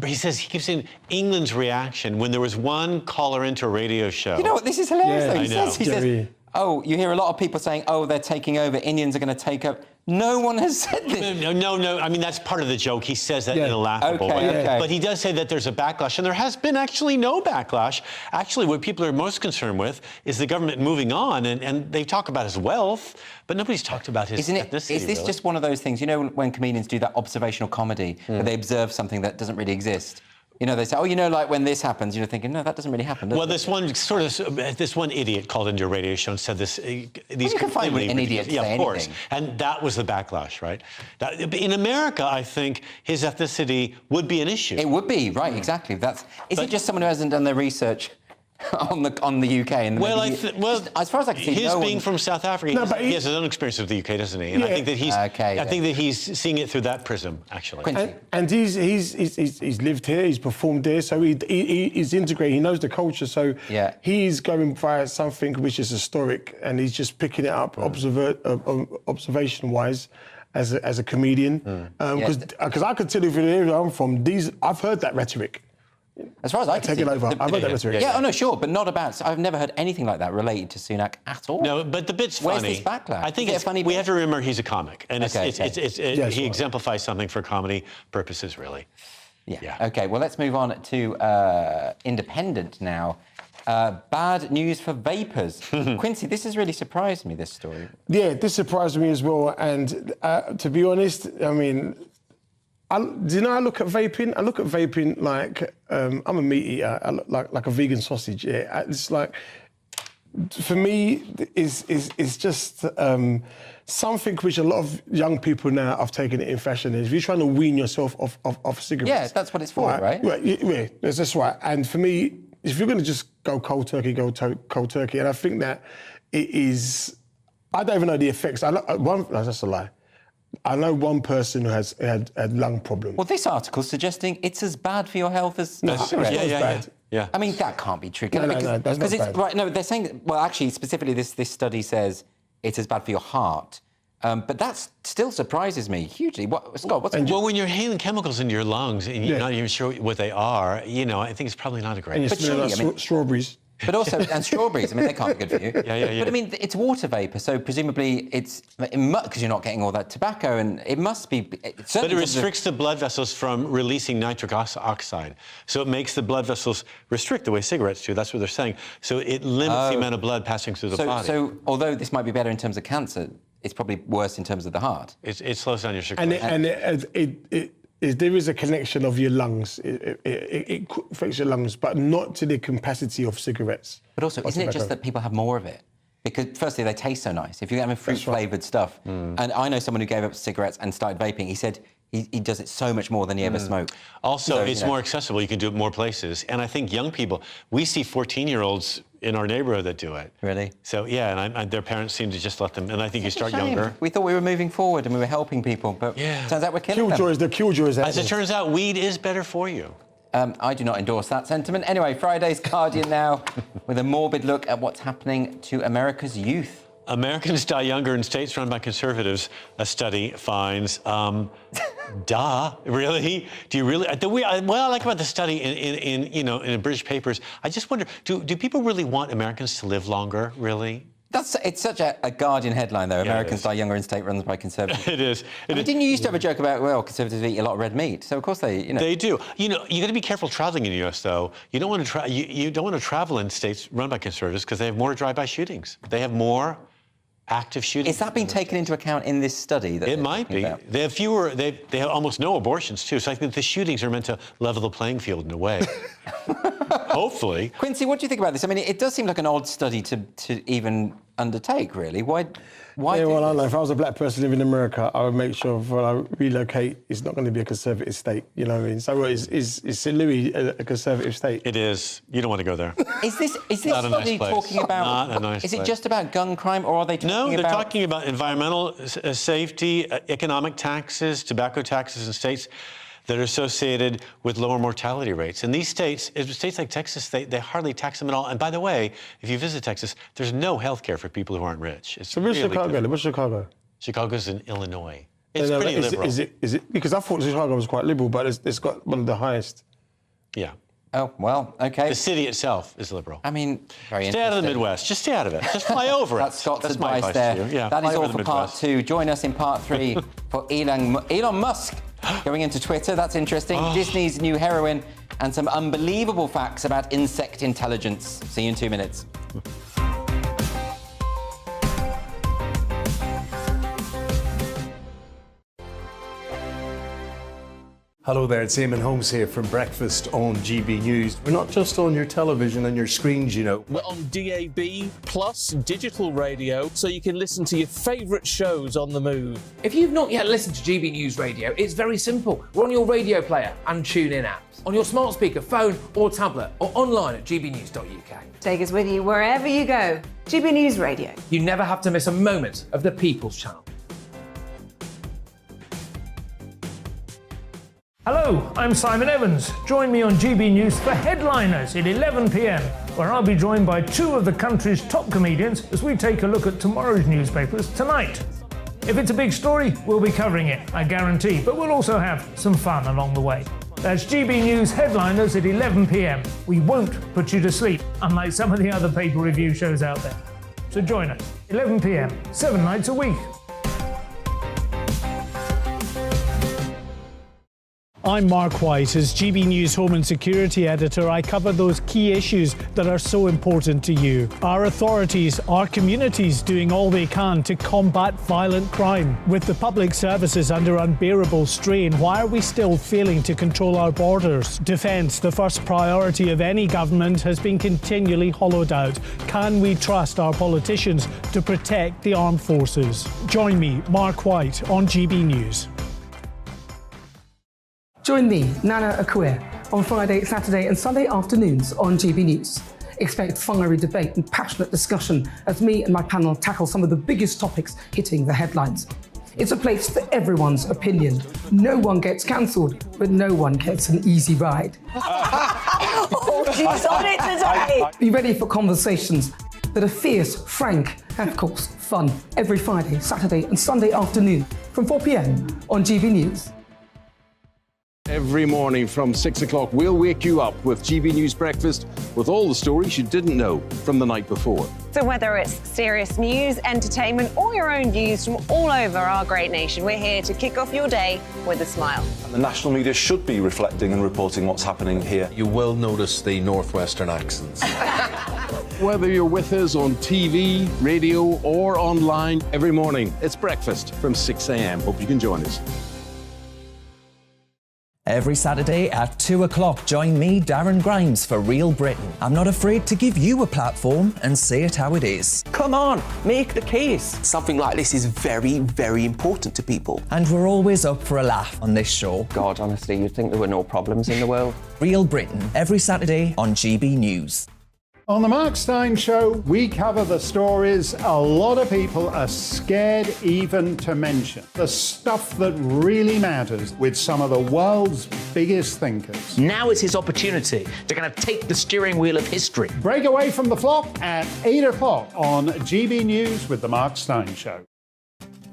he says he gives in England's reaction when there was one caller into a radio show. You know what? This is hilarious. Yeah, though. He says, oh, you hear a lot of people saying, oh, they're taking over. Indians are going to take over. No one has said this. No. I mean, that's part of the joke. He says that in a laughable way. Okay. But he does say that there's a backlash, and there has been actually no backlash. Actually, what people are most concerned with is the government moving on, and they talk about his wealth, but nobody's talked about his ethnicity. Is this just one of those things, when comedians do that observational comedy, where they observe something that doesn't really exist? They say, like when this happens, you're thinking, no, that doesn't really happen. Well, this one idiot called into a radio show and said this. You can find an idiot to say of course. anything. And that was the backlash, right? In America, I think his ethnicity would be an issue. It would be, right, exactly. Is it just someone who hasn't done their research on the UK? And as far as I can see, his being from South Africa, he has his own experience with the UK, doesn't he? And I think that he's seeing it through that prism, actually. And he's lived here, he's performed here, so he's integrated. He knows the culture, so he's going via something which is historic, and he's just picking it up observation-wise as a comedian. Because I could tell you from the area I'm from, I've heard that rhetoric. As far as I can take it over. I've heard that rhetoric. Oh no, sure, but not about. I've never heard anything like that related to Sunak at all. No, but the bit's funny. Where's this backlash? I think we have to remember he's a comic, and he exemplifies something for comedy purposes, really. Yeah. Okay. Well, let's move on to Independent now. Bad news for vapers. Quincy, this has really surprised me. This story. Yeah, this surprised me as well. And to be honest, I mean. I look at vaping? I look at vaping like I'm a meat eater. I look like a vegan sausage. Yeah, it's like for me, it's just something which a lot of young people now have taken it in fashion. If you're trying to wean yourself off cigarettes, yeah, that's what it's for, right? Yeah, that's right. And for me, if you're going to just go cold turkey, go cold turkey. And I think that it is. I don't even know the effects. That's a lie. I know one person who has had lung problems. Well, this article's suggesting it's as bad for your health as cigarettes. Yeah. I mean, that can't be true. No, that's not bad. Right, no, they're saying, well, actually, specifically, this study says it's as bad for your heart. But that still surprises me hugely. Scott, well, when you're inhaling chemicals into your lungs and you're not even sure what they are, I think it's probably not a great idea. And you smell like strawberries. But also, and strawberries, I mean, they can't be good for you. Yeah. But I mean, it's water vapour, so presumably because you're not getting all that tobacco, and it must be. But it restricts the blood vessels from releasing nitric oxide. So it makes the blood vessels restrict the way cigarettes do. That's what they're saying. So it limits the amount of blood passing through the body. So although this might be better in terms of cancer, it's probably worse in terms of the heart. It slows down your circulation. There is a connection of your lungs. It affects your lungs, but not to the capacity of cigarettes. But also, isn't it just that people have more of it? Because firstly, they taste so nice. If you're having fruit-flavoured stuff, and I know someone who gave up cigarettes and started vaping, he said he does it so much more than he ever smoked. Also, it's more accessible. You can do it more places. And I think young people, we see 14-year-olds in our neighborhood that do it. Really? So, yeah, and their parents seem to just let them, and I think you start Shame. younger. We thought we were moving forward and we were helping people, but turns out we're killing them. The killjoy is out As it there. turns out, weed is better for you. I do not endorse that sentiment. Anyway, Friday's Guardian now with a morbid look at what's happening to America's youth. Americans die younger in states run by conservatives, a study finds. Duh, really? Do you really? What I like about the study in British papers, I just wonder, do people really want Americans to live longer, really? It's such a Guardian headline, though. Americans die younger in state run by conservatives. It is. Didn't you used to have a joke about, well, conservatives eat a lot of red meat, so of course they, They do. You got to be careful traveling in the U.S., though. You don't want to you don't want to travel in states run by conservatives because they have more drive-by shootings. They have more active shootings. Is that being taken into accct in this study? It might be. They have fewer. They have almost no abortions too. So I think the shootings are meant to level the playing field in a way. Hopefully. Quincy, what do you think about this? I mean, it does seem like an odd study to even undertake, really. Why? Yeah, well, I don't know. If I was a black person living in America, I would make sure when I relocate, it's not going to be a conservative state. You know what I mean? So is St. Louis a conservative state? It is. You don't want to go there. Is this Not a nice study place. talking about? Not a nice Is it place. just about gun crime, or are they talking No, they're about? talking about environmental safety, economic taxes, tobacco taxes in states that are associated with lower mortality rates. And these states like Texas, they hardly tax them at all. And by the way, if you visit Texas, there's no health care for people who aren't rich. It's So where's really Chicago? good. Where's Chicago? Chicago's in Illinois. It's pretty liberal. Is it? Because I thought Chicago was quite liberal, but it's got one of the highest. Yeah. Oh, well, okay. The city itself is liberal. I mean, very Stay out of the interesting. Midwest. Just stay out of it. Just fly over it. That's Scott's my advice advice there. to you. Yeah, that is fly all over for the part Midwest. 2. Join us in part 3 for Elon Musk going into Twitter. That's interesting. Disney's new heroine and some unbelievable facts about insect intelligence. See you in 2 minutes. Hello there, it's Eamon Holmes here from Breakfast on GB News. We're not just on your television and your screens, you know. We're on DAB plus digital radio, so you can listen to your favourite shows on the move. If you've not yet listened to GB News Radio, it's very simple. We're on your radio player and TuneIn apps, on your smart speaker, phone or tablet, or online at gbnews.uk. Take us with you wherever you go. GB News Radio. You never have to miss a moment of the People's Channel. Hello, I'm Simon Evans. Join me on GB News for Headliners at 11 p.m, where I'll be joined by 2 of the country's top comedians as we take a look at tomorrow's newspapers tonight. If it's a big story, we'll be covering it, I guarantee, but we'll also have some fun along the way. That's GB News Headliners at 11 p.m. We won't put you to sleep, unlike some of the other paper review shows out there. So join us, 11 p.m, 7 nights a week. I'm Mark White. As GB News Home and Security Editor, I cover those key issues that are so important to you. Our authorities, our communities doing all they can to combat violent crime. With the public services under unbearable strain, why are we still failing to control our borders? Defence, the first priority of any government, has been continually hollowed out. Can we trust our politicians to protect the armed forces? Join me, Mark White, on GB News. Join me, Nana Akua, on Friday, Saturday and Sunday afternoons on GB News. Expect fiery debate and passionate discussion as me and my panel tackle some of the biggest topics hitting the headlines. It's a place for everyone's opinion. No one gets cancelled, but no one gets an easy ride. Oh, she's on it today. Be ready for conversations that are fierce, frank, and of course, fun. Every Friday, Saturday and Sunday afternoon from 4 p.m. on GB News. Every morning from 6 o'clock, we'll wake you up with GB News Breakfast with all the stories you didn't know from the night before. So whether it's serious news, entertainment, or your own views from all over our great nation, we're here to kick off your day with a smile. And the national media should be reflecting and reporting what's happening here. You will notice the northwestern accents. Whether you're with us on TV, radio, or online, every morning, it's breakfast from 6 a.m. Hope you can join us. Every Saturday at 2 o'clock, join me, Darren Grimes, for Real Britain. I'm not afraid to give you a platform and say it how it is. Come on, make the case. Something like this is very, very important to people. And we're always up for a laugh on this show. God, honestly, you'd think there were no problems in the world. Real Britain, every Saturday on GB News. On the Mark Steyn Show, we cover the stories a lot of people are scared even to mention. The stuff that really matters with some of the world's biggest thinkers. Now is his opportunity to kind of take the steering wheel of history. Break away from the flop at 8 o'clock on GB News with the Mark Steyn Show.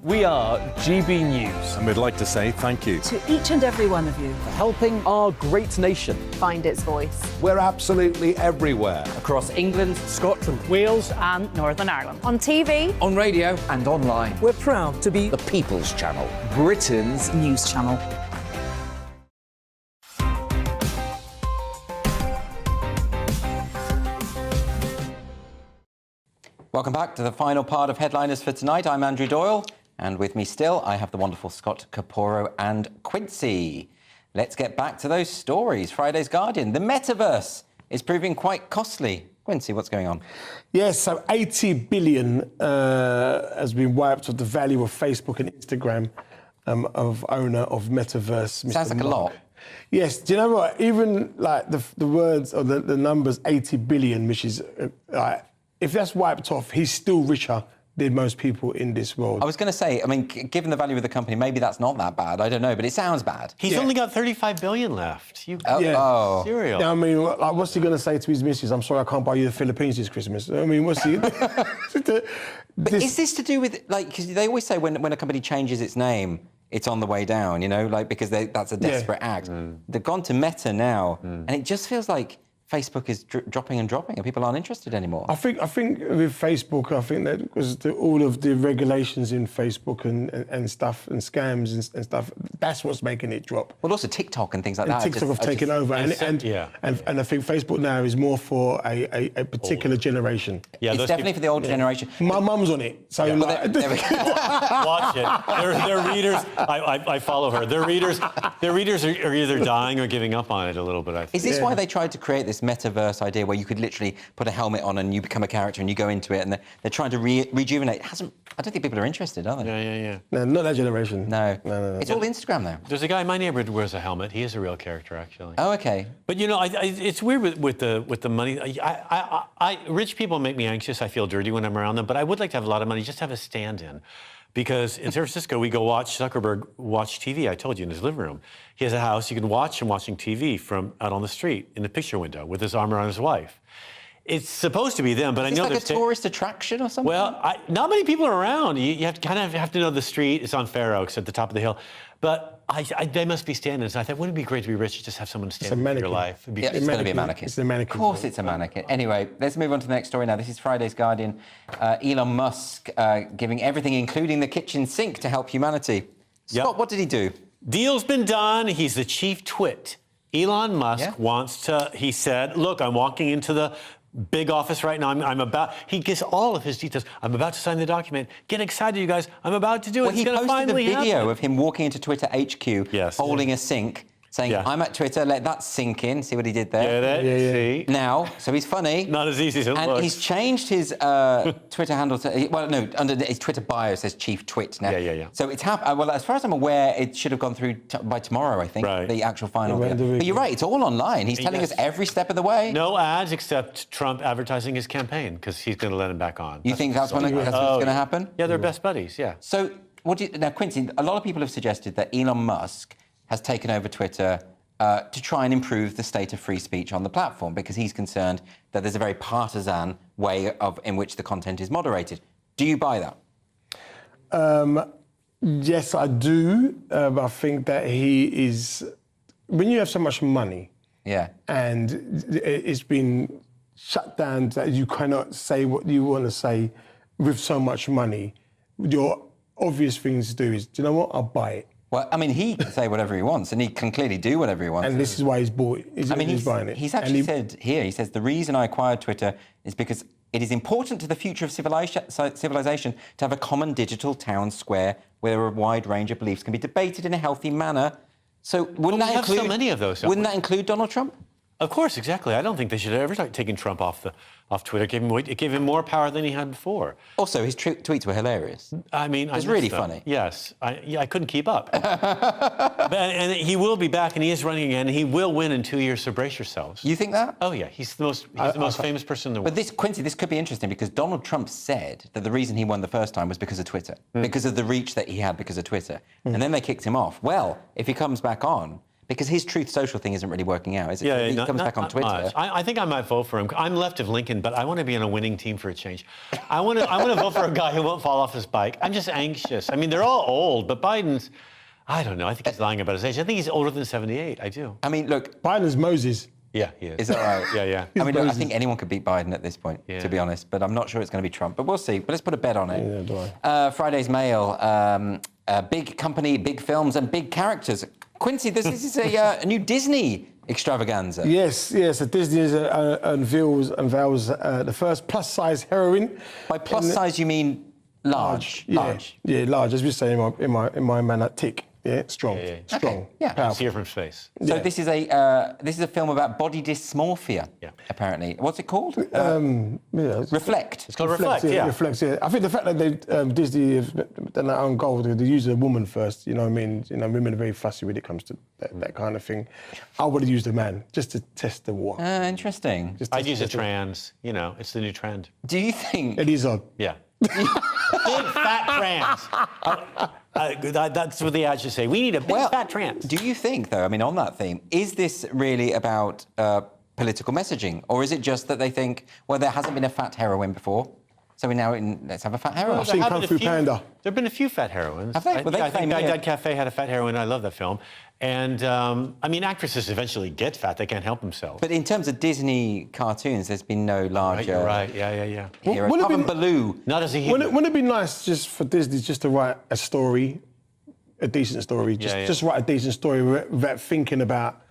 We are GB News. And we'd like to say thank you To each and every one of you. For helping our great nation Find its voice. We're absolutely everywhere. Across England, Scotland, Wales and Northern Ireland. On TV. On radio and online. We're proud to be The People's Channel. Britain's news channel. Welcome back to the final part of Headliners for tonight. I'm Andrew Doyle, and with me still, I have the wonderful Scott Caporo and Quincy. Let's get back to those stories. Friday's Guardian. The metaverse is proving quite costly. Quincy, what's going on? Yes, so 80 billion has been wiped off the value of Facebook and Instagram of owner of Metaverse. Sounds like a lot. Yes, do you know what? Even like the words or the numbers 80 billion, which is like, if that's wiped off, he's still richer than most people in this world. I was going to say, I mean, given the value of the company, maybe that's not that bad. I don't know, but it sounds bad. He's only got 35 billion left. Cereal. Yeah, I mean, like, what's he going to say to his missus? I'm sorry, I can't buy you the Philippines this Christmas. I mean, what's he... But is this to do with, like, because they always say when a company changes its name, it's on the way down, you know, like, because that's a desperate act. They've gone to Meta now, and it just feels like Facebook is dropping and dropping, and people aren't interested anymore. I think with Facebook, I think that because all of the regulations in Facebook and stuff and scams and stuff, that's what's making it drop. Well, also TikTok and things like and that. TikTok have taken over, and I think Facebook now is more for a particular generation. Yeah, it's definitely for the old generation. My mum's on it, so watch it. Their readers, I follow her. Their readers are either dying or giving up on it a little bit. I think. Is this why they tried to create this metaverse idea where you could literally put a helmet on and you become a character and you go into it, and they're trying to rejuvenate? I don't think people are interested, are they? Yeah. No, not that generation. No. It's all Instagram now. There's a guy in my neighborhood who wears a helmet. He is a real character, actually. Oh, okay. But you know, it's weird with the money. Rich people make me anxious. I feel dirty when I'm around them. But I would like to have a lot of money, just have a stand-in. Because in San Francisco, we go watch Zuckerberg watch TV. I told you, in his living room. He has a house. You can watch him watching TV from out on the street in the picture window with his arm around his wife. It's supposed to be them, but I know it's like a tourist attraction or something. Well, not many people are around. You have to kind of have to know the street. It's on Fair Oaks at the top of the hill. But they must be stand-ins. I thought, wouldn't it be great to be rich, just have someone stand in your life? Yeah, it's going to be a mannequin. It's a mannequin. Of course it's a mannequin. Anyway, let's move on to the next story now. This is Friday's Guardian. Elon Musk giving everything, including the kitchen sink, to help humanity. Scott, what did he do? Deal's been done. He's the chief twit. Elon Musk wants to, he said, look, I'm walking into the big office right now. He gives all of his details. I'm about to sign the document. Get excited, you guys. I'm about to do it. Well, he posted a video of him walking into Twitter HQ, holding a sink, saying, I'm at Twitter, let that sink in. See what he did there? Get it? See? Now, so he's funny. Not as easy as it looks. And he's changed his Twitter handle to, under his Twitter bio it says Chief Twit now. Yeah. So it's well, as far as I'm aware, it should have gone through by tomorrow, I think, the actual final. But you're right, it's all online. He's telling us every step of the way. No ads except Trump advertising his campaign, because he's going to let him back on. You think that's what's going to happen? Yeah, they're best buddies, yeah. So, now, Quincy, a lot of people have suggested that Elon Musk has taken over Twitter to try and improve the state of free speech on the platform, because he's concerned that there's a very partisan way in which the content is moderated. Do you buy that? Yes, I do. I think that he is... When you have so much money... and it's been shut down that you cannot say what you want to say with so much money, your obvious thing to do is, do you know what? I'll buy it. Well, I mean, he can say whatever he wants, and he can clearly do whatever he wants. And this is why he's bought it. He's buying it. He's actually said here, he says, the reason I acquired Twitter is because it is important to the future of civilization to have a common digital town square where a wide range of beliefs can be debated in a healthy manner. So wouldn't that include... so many of those. Wouldn't that include Donald Trump? Of course, exactly. I don't think they should have ever taken Trump off Twitter. It gave him more power than he had before. Also, his tweets were hilarious. I mean, it was really funny. Yes, I couldn't keep up. And he will be back, and he is running again. And he will win in 2 years. So brace yourselves. You think that? Oh yeah, he's the most famous person in the world. But Quincy, this could be interesting because Donald Trump said that the reason he won the first time was because of Twitter, because of the reach that he had because of Twitter, and then they kicked him off. Well, if he comes back on. Because his Truth Social thing isn't really working out, is it? Yeah, he comes back on Twitter. I think I might vote for him. I'm left of Lincoln, but I want to be on a winning team for a change. I want to vote for a guy who won't fall off his bike. I'm just anxious. I mean, they're all old, but Biden's, I don't know. I think he's lying about his age. I think he's older than 78. I do. I mean, look. Biden's Moses. Yeah, he is. Is that right? Yeah. I mean, look, I think anyone could beat Biden at this point, to be honest. But I'm not sure it's going to be Trump. But we'll see. But let's put a bet on it. Yeah, do I. Friday's Mail. Big company, big films, and big characters. Quincy, this is a new Disney extravaganza. Yes. So Disney unveils the first plus-size heroine. By plus-size, you mean large? Large. Yeah, large. As we say in my man, thick. Yeah, strong. Strong. Okay. Yeah. Powerful. See her from space. So this is a film about body dysmorphia. Yeah. Apparently, what's it called? Reflect. It's called Reflect. Yeah. Reflect. Yeah. I think the fact that they Disney have done their own goal, they use a woman first. You know what I mean? You know, women are very fussy when it comes to that kind of thing. I would have used a man just to test the water. Interesting. I'd use a trans. You know, it's the new trend. Do you think it is odd? Yeah. Big fat trans. That's what the ad should say. We need a big fat trans. Do you think, though, I mean, on that theme, is this really about political messaging? Or is it just that they think, well, there hasn't been a fat heroine before, so let's have a fat heroine? I've seen Kung Fu Panda. There have been a few fat heroines. Have they? I think Baghdad Cafe had a fat heroine. I love that film. And, I mean, actresses eventually get fat. They can't help themselves. But in terms of Disney cartoons, there's been no larger... You're right. Yeah. Hero. Apart from Baloo. Not as a hero. Wouldn't it be nice just for Disney just to write a story, a decent story, just write a decent story without thinking about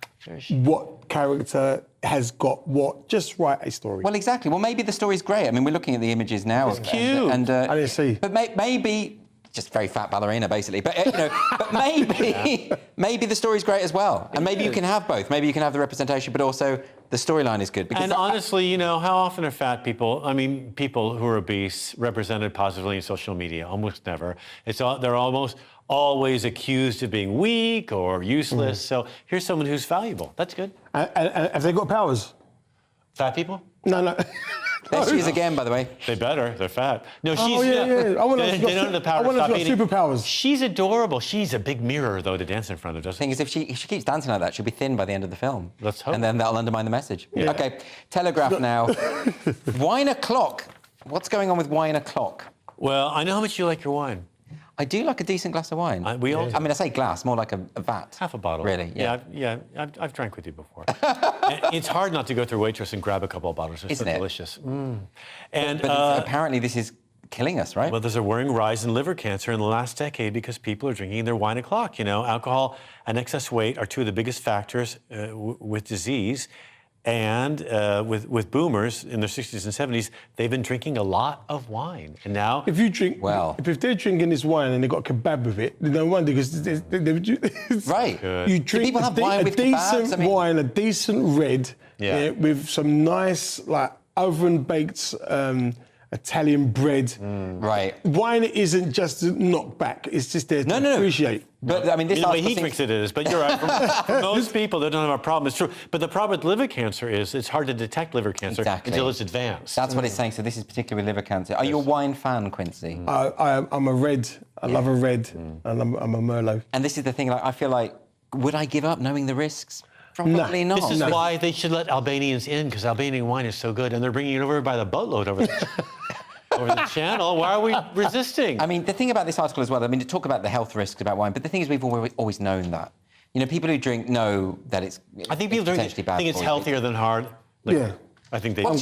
what character has got what, just write a story. Well, exactly. Well, maybe the story's great. I mean, we're looking at the images now. It's cute. And, I didn't see. But maybe... Just very fat ballerina, basically. But but maybe the story's great as well, and maybe you can have both. Maybe you can have the representation, but also the storyline is good. And honestly, you know, how often are fat people? I mean, people who are obese represented positively in social media? Almost never. They're almost always accused of being weak or useless. So here's someone who's valuable. That's good. And have they got powers? Fat people? No. There she is again, by the way. They better. They're fat. No, she's... Yeah. I want they don't have the power to stop eating. Superpowers. She's adorable. She's a big mirror, though, to dance in front of, doesn't The thing is, if she keeps dancing like that, she'll be thin by the end of the film. Let's hope. And then that'll undermine the message. Yeah. OK, Telegraph now. Wine o'clock. What's going on with wine o'clock? Well, I know how much you like your wine. I do like a decent glass of wine. I mean, I say glass, more like a vat. Half a bottle. Really? Yeah. I've drank with you before. It's hard not to go through Waitress and grab a couple of bottles. They're so delicious. And but apparently this is killing us, right? Well, there's a worrying rise in liver cancer in the last decade because people are drinking their wine o'clock. You know, alcohol and excess weight are two of the biggest factors with disease. And with boomers in their 60s and 70s, they've been drinking a lot of wine. And now... If you drink... if they're drinking this wine and they got kebab with it, no wonder, because... Right. You drink a decent wine, a decent red, with some nice, like, oven-baked... Italian bread. Right. Wine isn't just a knockback. It's just there to appreciate. But I mean, this the way he drinks it is. But you're right. For most people, they don't have a problem. It's true. But the problem with liver cancer is it's hard to detect liver cancer until it's advanced. That's what it's saying. So this is particularly with liver cancer. Are you a wine fan, Quincy? I'm a red. I love a red, and I'm a Merlot. And this is the thing. Like, I feel like, would I give up knowing the risks? Probably not. This is why they should let Albanians in, because Albanian wine is so good, and they're bringing it over by the boatload over the channel. Why are we resisting? I mean, the thing about this article as well, I mean, to talk about the health risks about wine, but the thing is, we've always known that. You know, people who drink know that it's I think people potentially bad. I think it's healthier than hard liquor. Yeah. I think they. I'm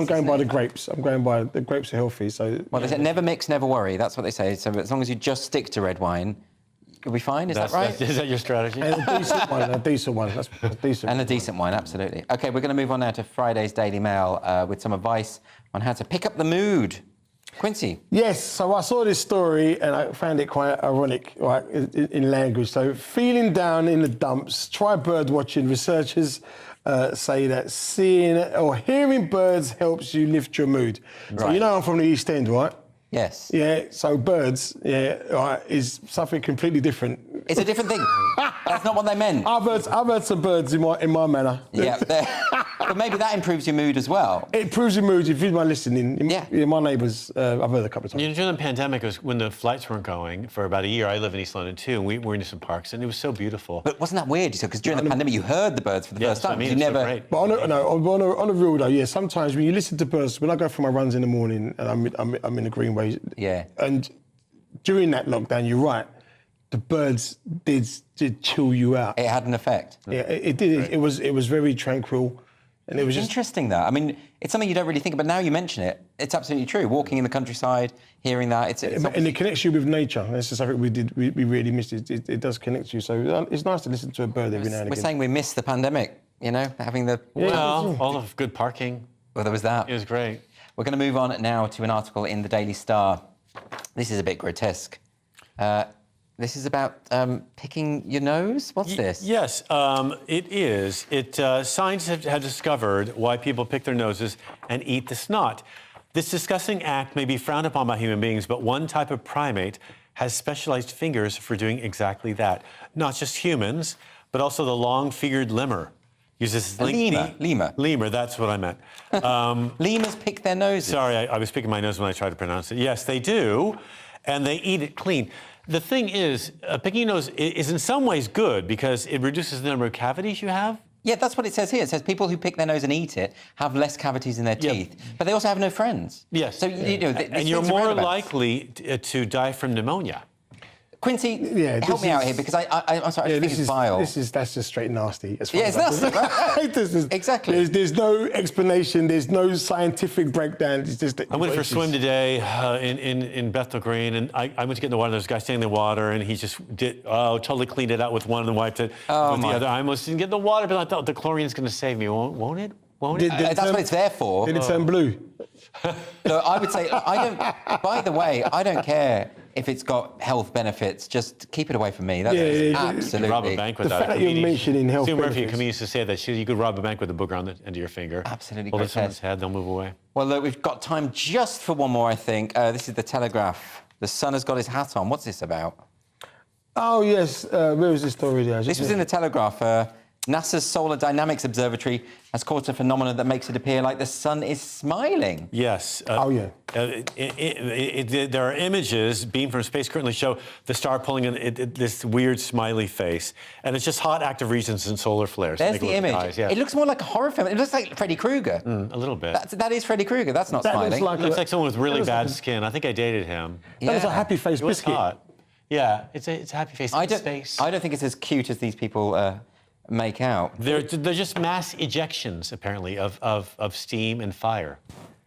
going by the grapes. I'm going by the grapes are healthy. So. Well, they say never mix, never worry. That's what they say. So as long as you just stick to red wine, you'll be fine. Is that right? Is that your strategy? And a decent wine. A decent wine. That's a decent. And a decent wine, absolutely. OK, we're going to move on now to Friday's Daily Mail with some advice on how to pick up the mood. Quincy. Yes, so I saw this story and I found it quite ironic, right, in language. So, feeling down in the dumps, try bird watching. Researchers say that seeing or hearing birds helps you lift your mood. So, you know I'm from the East End, right? Yes. Yeah, so birds, right, is something completely different. It's a different thing. That's not what they meant. I've heard some birds in my manner. Yeah, but maybe that improves your mood as well. It improves your mood if you mind listening. My neighbours, I've heard a couple of times. You know, during the pandemic, it was when the flights weren't going for about a year. I live in East London too, and we were into some parks, and it was so beautiful. But wasn't that weird? Because during the pandemic, you heard the birds for the first time. I mean, you never. So great. But on a real though, yeah. Sometimes when you listen to birds, when I go for my runs in the morning and I'm in the greenway, and during that lockdown, you're right. The birds did chill you out. It had an effect. Yeah, it did. Right. It was very tranquil, and it was just interesting. That I mean, it's something you don't really think of, but now you mention it, it's absolutely true. Walking in the countryside, hearing that, and it connects you with nature. That's just something we really missed. It does connect you. So it's nice to listen to a bird every now and again. We're saying we missed the pandemic. You know, having the all of good parking. Well, there was that. It was great. We're going to move on now to an article in the Daily Star. This is a bit grotesque. This is about picking your nose? What's this? Yes, it is. Scientists have discovered why people pick their noses and eat the snot. This disgusting act may be frowned upon by human beings, but one type of primate has specialized fingers for doing exactly that. Not just humans, but also the long-fingered lemur. Uses lemur, that's what I meant. Lemurs pick their noses? Sorry, I was picking my nose when I tried to pronounce it. Yes, they do, and they eat it clean. The thing is, picking your nose is in some ways good because it reduces the number of cavities you have. Yeah, that's what it says here. It says people who pick their nose and eat it have less cavities in their teeth, but they also have no friends. Yes. So, you know, and you're more likely to die from pneumonia. Quincy, help me out here because I'm sorry, I think it's vile. That's just straight nasty. As far it's nasty, right? Exactly. There's no explanation. There's no scientific breakdown. It's just. I went for a swim today in Bethnal Green, and I went to get in the water. There's a guy standing in the water, and he just totally cleaned it out with one and wiped it with the other. I almost didn't get in the water, but I thought the chlorine's going to save me. Won't it? Won't it? That's what it's there for. Did it turn blue? No, I would say I don't. By the way, I don't care if it's got health benefits. Just keep it away from me. That's absolutely. Rob a bank with the fact that you're mentioning health benefits. Sue Murphy used to say that you could rob a bank with a booger on the end of your finger. Absolutely. Hold it to someone's head, they'll move away. Well, look, we've got time just for one more, I think. This is the Telegraph. The Sun has got his hat on. What's this about? Oh yes, where was this story there? This was in the Telegraph. NASA's Solar Dynamics Observatory has caught a phenomenon that makes it appear like the sun is smiling. Yes. There are images beamed from space currently show the star pulling in this weird smiley face. And it's just hot active regions and solar flares. There's the image. Eyes, yeah. It looks more like a horror film. It looks like Freddy Krueger. A little bit. That is Freddy Krueger. That's not smiling. It looks like someone with really bad skin. I think I dated him. That was a happy face biscuit. Hot. Yeah, it's a happy face in space. I don't think it's as cute as these people make out. They're just mass ejections, apparently, of steam and fire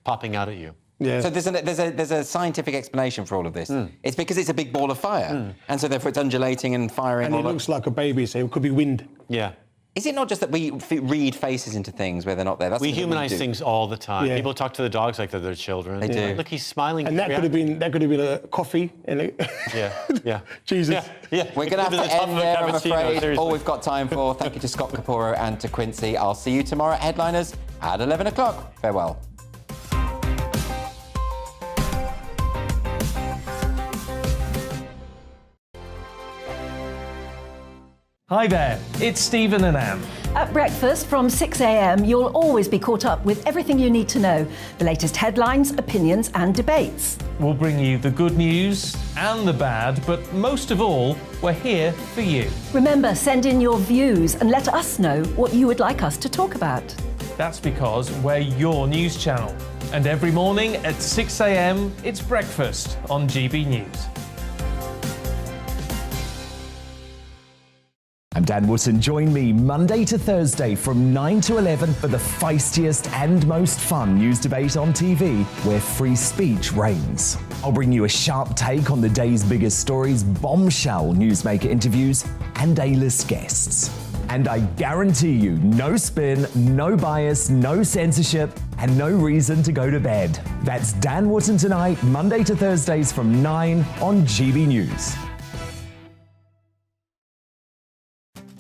popping out at you. Yeah. So there's a scientific explanation for all of this. It's because it's a big ball of fire, and so therefore it's undulating and firing. And it looks like a baby, so it could be wind. Yeah. Is it not just that we read faces into things where they're not there? That's we humanize things all the time. Yeah. People talk to the dogs like they're their children. They do. Look, he's smiling. And that could have been a coffee. And yeah. Jesus. Yeah. We're going to have to end there, I'm afraid. All we've got time for. Thank you to Scott Caporo and to Quincy. I'll see you tomorrow at Headliners at 11 o'clock. Farewell. Hi there, it's Stephen and Anne. At breakfast from 6 a.m, you'll always be caught up with everything you need to know, the latest headlines, opinions and debates. We'll bring you the good news and the bad, but most of all, we're here for you. Remember, send in your views and let us know what you would like us to talk about. That's because we're your news channel. And every morning at 6 a.m, it's breakfast on GB News. I'm Dan Wootton. Join me Monday to Thursday from 9 to 11 for the feistiest and most fun news debate on TV, where free speech reigns. I'll bring you a sharp take on the day's biggest stories, bombshell newsmaker interviews, and A-list guests. And I guarantee you, no spin, no bias, no censorship, and no reason to go to bed. That's Dan Wootton Tonight, Monday to Thursdays from 9 on GB News.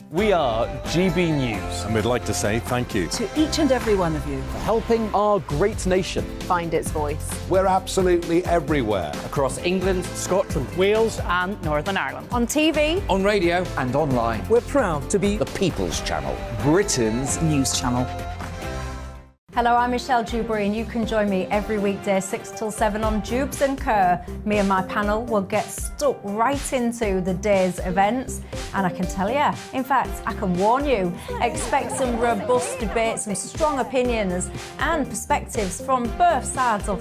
We are GB News. And we'd like to say thank you. To each and every one of you. For helping our great nation Find its voice. We're absolutely everywhere. Across England, Scotland, Wales and Northern Ireland. On TV, On radio and online. we're proud to be The People's Channel, Britain's News Channel. Hello, I'm Michelle Dewberry and you can join me every weekday 6 till 7 on Jubes and Kerr. Me and my panel will get stuck right into the day's events and I can tell you, in fact, I can warn you, expect some robust debates, some strong opinions and perspectives from both sides of